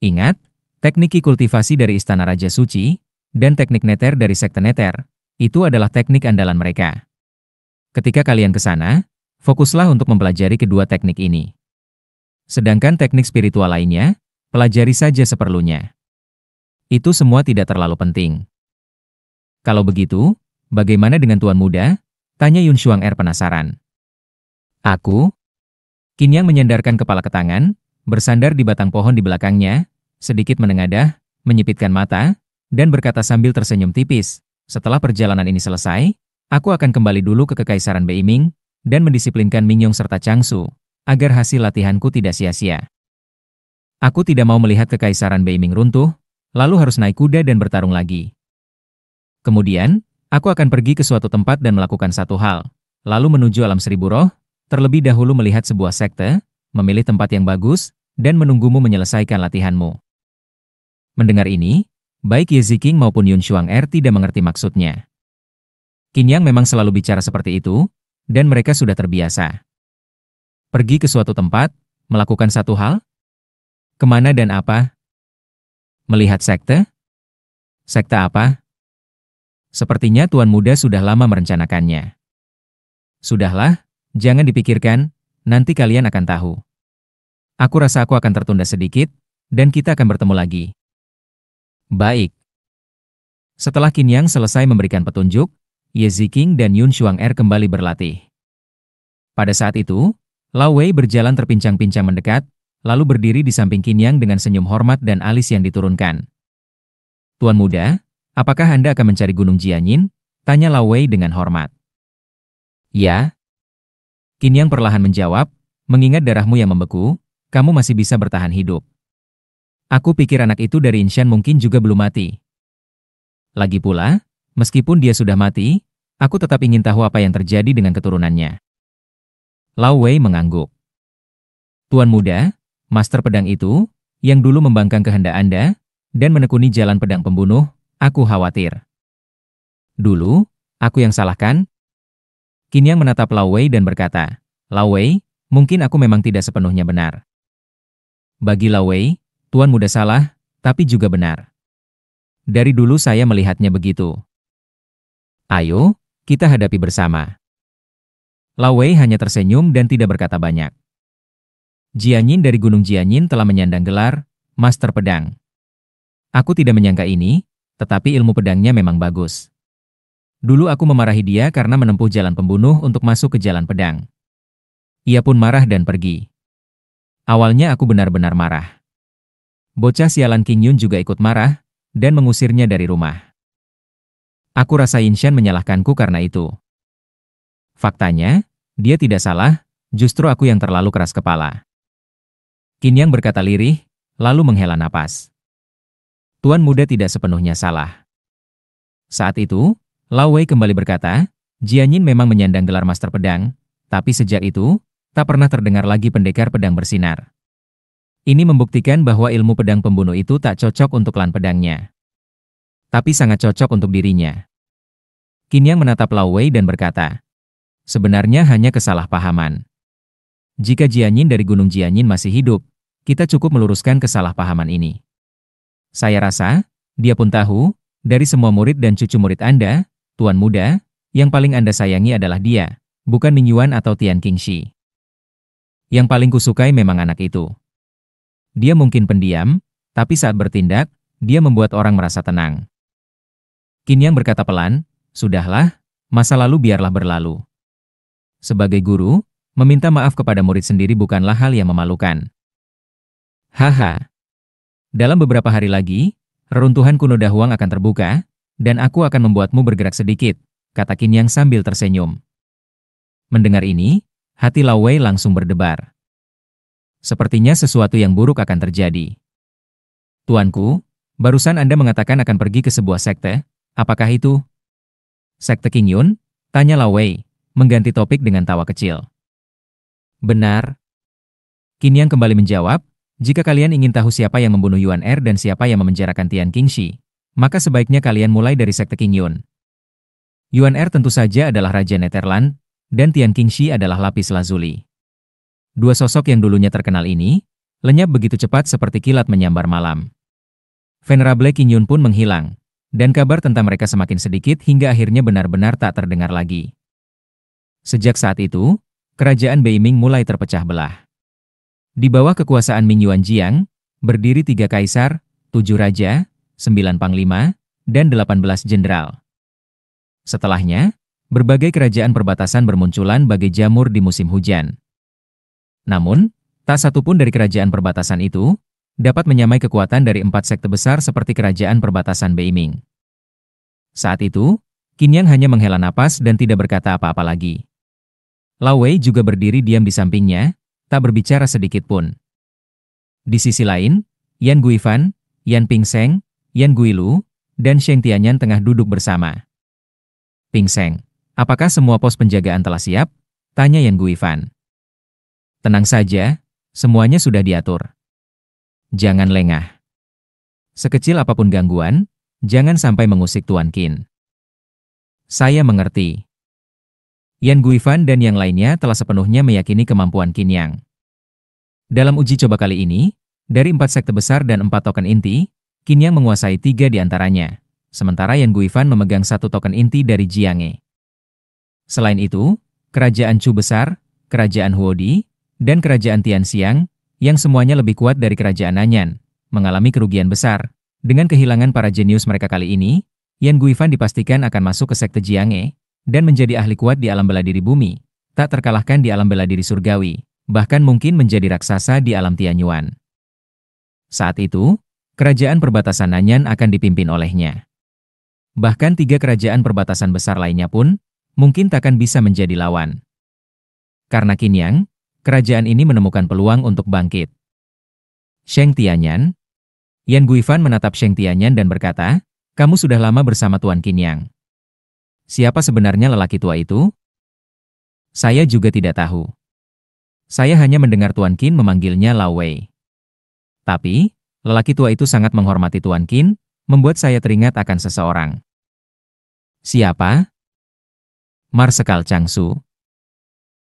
Ingat, teknik kultivasi dari Istana Raja Suci, dan teknik Neter dari Sekte Neter, Itu adalah teknik andalan mereka. Ketika kalian ke sana, fokuslah untuk mempelajari kedua teknik ini. Sedangkan teknik spiritual lainnya, pelajari saja seperlunya. Itu semua tidak terlalu penting. Kalau begitu, bagaimana dengan Tuan Muda? Tanya Yun Shuang-er penasaran. Aku? Qin Yang menyandarkan kepala ke tangan, bersandar di batang pohon di belakangnya, sedikit menengadah, menyipitkan mata, dan berkata sambil tersenyum tipis, setelah perjalanan ini selesai, aku akan kembali dulu ke Kekaisaran Beiming, dan mendisiplinkan Mingyong serta Changsu, agar hasil latihanku tidak sia-sia. Aku tidak mau melihat Kekaisaran Beiming runtuh, lalu harus naik kuda dan bertarung lagi. Kemudian, aku akan pergi ke suatu tempat dan melakukan satu hal, lalu menuju alam seribu roh, terlebih dahulu melihat sebuah sekte, memilih tempat yang bagus, dan menunggumu menyelesaikan latihanmu. Mendengar ini, baik Ye Ziking maupun Yun Shuang-er tidak mengerti maksudnya. Qin Yang memang selalu bicara seperti itu, dan mereka sudah terbiasa. Pergi ke suatu tempat, melakukan satu hal? Kemana dan apa? Melihat sekte? Sekte apa? Sepertinya Tuan Muda sudah lama merencanakannya. Sudahlah, jangan dipikirkan, nanti kalian akan tahu. Aku rasa aku akan tertunda sedikit, dan kita akan bertemu lagi. Baik. Setelah Qin Yang selesai memberikan petunjuk, Ye Ziking dan Yun Shuang-er kembali berlatih. Pada saat itu, Lao Wei berjalan terpincang-pincang mendekat, lalu berdiri di samping Qin Yang dengan senyum hormat dan alis yang diturunkan. Tuan Muda, apakah Anda akan mencari Gunung Jianyin? Tanya Lao Wei dengan hormat. Ya. Qin Yang perlahan menjawab, mengingat darahmu yang membeku, kamu masih bisa bertahan hidup. Aku pikir anak itu dari Inshan mungkin juga belum mati. Lagi pula, meskipun dia sudah mati, aku tetap ingin tahu apa yang terjadi dengan keturunannya. Lao Wei mengangguk. Tuan Muda, Master Pedang itu, yang dulu membangkang kehendak Anda, dan menekuni jalan pedang pembunuh, aku khawatir. Dulu, aku yang salahkan? Qin Yang menatap Lao Wei dan berkata, Lao Wei, mungkin aku memang tidak sepenuhnya benar. Bagi Lao Wei, Tuan Muda salah, tapi juga benar. Dari dulu saya melihatnya begitu. Ayo, kita hadapi bersama. Lao Wei hanya tersenyum dan tidak berkata banyak. Jianyin dari Gunung Jianyin telah menyandang gelar Master Pedang. Aku tidak menyangka ini, tetapi ilmu pedangnya memang bagus. Dulu aku memarahi dia karena menempuh jalan pembunuh untuk masuk ke jalan pedang. Ia pun marah dan pergi. Awalnya aku benar-benar marah. Bocah sialan King Yun juga ikut marah, dan mengusirnya dari rumah. Aku rasa Inshan menyalahkanku karena itu. Faktanya, dia tidak salah, justru aku yang terlalu keras kepala. Qin Yang berkata lirih, lalu menghela napas. Tuan Muda tidak sepenuhnya salah. Saat itu, Lao Wei kembali berkata, Jianyin memang menyandang gelar Master Pedang, tapi sejak itu, tak pernah terdengar lagi pendekar pedang bersinar. Ini membuktikan bahwa ilmu pedang pembunuh itu tak cocok untuk klan pedangnya. Tapi sangat cocok untuk dirinya. Qin Yang menatap Lao Wei dan berkata, sebenarnya hanya kesalahpahaman. Jika Jianyin dari Gunung Jianyin masih hidup, kita cukup meluruskan kesalahpahaman ini. Saya rasa, dia pun tahu, dari semua murid dan cucu murid Anda, Tuan Muda, yang paling Anda sayangi adalah dia, bukan Ming Yuan atau Tian Qingxi. Yang paling kusukai memang anak itu. Dia mungkin pendiam, tapi saat bertindak, dia membuat orang merasa tenang. Qin Yang berkata pelan, sudahlah, masa lalu biarlah berlalu. Sebagai guru, meminta maaf kepada murid sendiri bukanlah hal yang memalukan. Haha. Dalam beberapa hari lagi, reruntuhan kuno Dahuang akan terbuka, dan aku akan membuatmu bergerak sedikit, kata Qin Yang sambil tersenyum. Mendengar ini, hati Lao Wei langsung berdebar. Sepertinya sesuatu yang buruk akan terjadi. Tuanku, barusan Anda mengatakan akan pergi ke sebuah sekte, apakah itu? Sekte King Yun? Tanya Lao Wei, mengganti topik dengan tawa kecil. Benar. Qin Yang kembali menjawab, jika kalian ingin tahu siapa yang membunuh Yuan Er dan siapa yang memenjarakan Tian Qingxi, maka sebaiknya kalian mulai dari sekte King Yun. Yuan Er tentu saja adalah Raja Netherland, dan Tian Qingxi adalah lapis lazuli. Dua sosok yang dulunya terkenal ini, lenyap begitu cepat seperti kilat menyambar malam. Venerable King Yun pun menghilang, dan kabar tentang mereka semakin sedikit hingga akhirnya benar-benar tak terdengar lagi. Sejak saat itu, kerajaan Beiming mulai terpecah belah. Di bawah kekuasaan Ming Yuanjiang, berdiri 3 kaisar, 7 raja, 9 panglima, dan 18 jenderal. Setelahnya, berbagai kerajaan perbatasan bermunculan bagai jamur di musim hujan. Namun, tak satu pun dari kerajaan perbatasan itu dapat menyamai kekuatan dari 4 sekte besar seperti kerajaan perbatasan Beiming. Saat itu, Qin Yang hanya menghela napas dan tidak berkata apa-apa lagi. Lao Wei juga berdiri diam di sampingnya, tak berbicara sedikit pun. Di sisi lain, Yan Guifan, Yan Pingsheng, Yan Guilu, dan Sheng Tianyan tengah duduk bersama. Pingsheng, apakah semua pos penjagaan telah siap? Tanya Yan Guifan. Tenang saja, semuanya sudah diatur. Jangan lengah. Sekecil apapun gangguan, jangan sampai mengusik Tuan Qin. Saya mengerti. Yan Guifan dan yang lainnya telah sepenuhnya meyakini kemampuan Qin Yang. Dalam uji coba kali ini, dari 4 sekte besar dan 4 token inti, Qin Yang menguasai 3 di antaranya, sementara Yan Guifan memegang 1 token inti dari Jianghe. Selain itu, kerajaan Chu besar, kerajaan Huodi, dan kerajaan Tianxiang, yang semuanya lebih kuat dari kerajaan Nanyan, mengalami kerugian besar. Dengan kehilangan para jenius mereka kali ini, Yan Guifan dipastikan akan masuk ke sekte Jianghe, dan menjadi ahli kuat di alam bela diri bumi, tak terkalahkan di alam bela diri surgawi, bahkan mungkin menjadi raksasa di alam Tianyuan. Saat itu, kerajaan perbatasan Nanyan akan dipimpin olehnya. Bahkan 3 kerajaan perbatasan besar lainnya pun, mungkin takkan bisa menjadi lawan. Karena Qin Yang, kerajaan ini menemukan peluang untuk bangkit. Sheng Tianyan. Yan Guifan menatap Sheng Tianyan dan berkata, kamu sudah lama bersama Tuan Qin Yang. Siapa sebenarnya lelaki tua itu? Saya juga tidak tahu. Saya hanya mendengar Tuan Qin memanggilnya Lao Wei. Tapi, lelaki tua itu sangat menghormati Tuan Qin, membuat saya teringat akan seseorang. Siapa? Marsekal Changsu.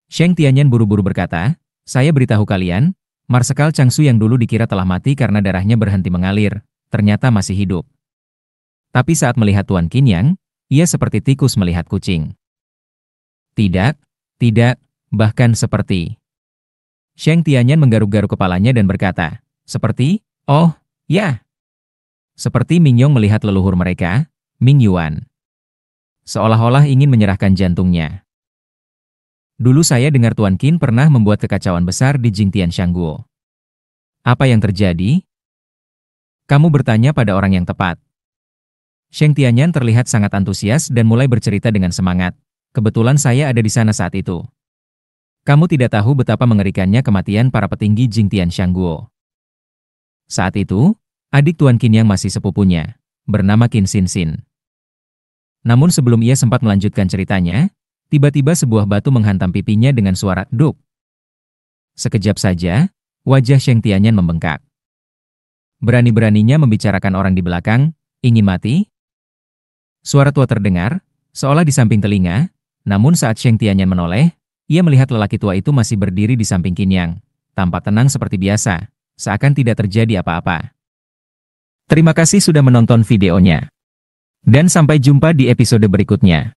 Sheng Tianyan buru-buru berkata, saya beritahu kalian, Marsekal Changsu yang dulu dikira telah mati karena darahnya berhenti mengalir, ternyata masih hidup. Tapi saat melihat Tuan Qin Yang, ia seperti tikus melihat kucing. Tidak, bahkan seperti. Sheng Tianyan menggaruk-garuk kepalanya dan berkata, seperti, oh, ya. Seperti Ming Yong melihat leluhur mereka, Ming Yuan. Seolah-olah ingin menyerahkan jantungnya. Dulu saya dengar Tuan Qin pernah membuat kekacauan besar di Jingtian Shangguo. Apa yang terjadi? Kamu bertanya pada orang yang tepat. Sheng Tianyan terlihat sangat antusias dan mulai bercerita dengan semangat. Kebetulan saya ada di sana saat itu. Kamu tidak tahu betapa mengerikannya kematian para petinggi Jingtian Shangguo. Saat itu, adik Tuan Qin yang masih sepupunya, bernama Qin Xin. Namun sebelum ia sempat melanjutkan ceritanya, tiba-tiba sebuah batu menghantam pipinya dengan suara duk. Sekejap saja, wajah Sheng Tianyan membengkak. Berani-beraninya membicarakan orang di belakang, ingin mati? Suara tua terdengar, seolah di samping telinga, namun saat Sheng Tianyan menoleh, ia melihat lelaki tua itu masih berdiri di samping Qin Yang, tampak tenang seperti biasa, seakan tidak terjadi apa-apa. Terima kasih sudah menonton videonya. Dan sampai jumpa di episode berikutnya.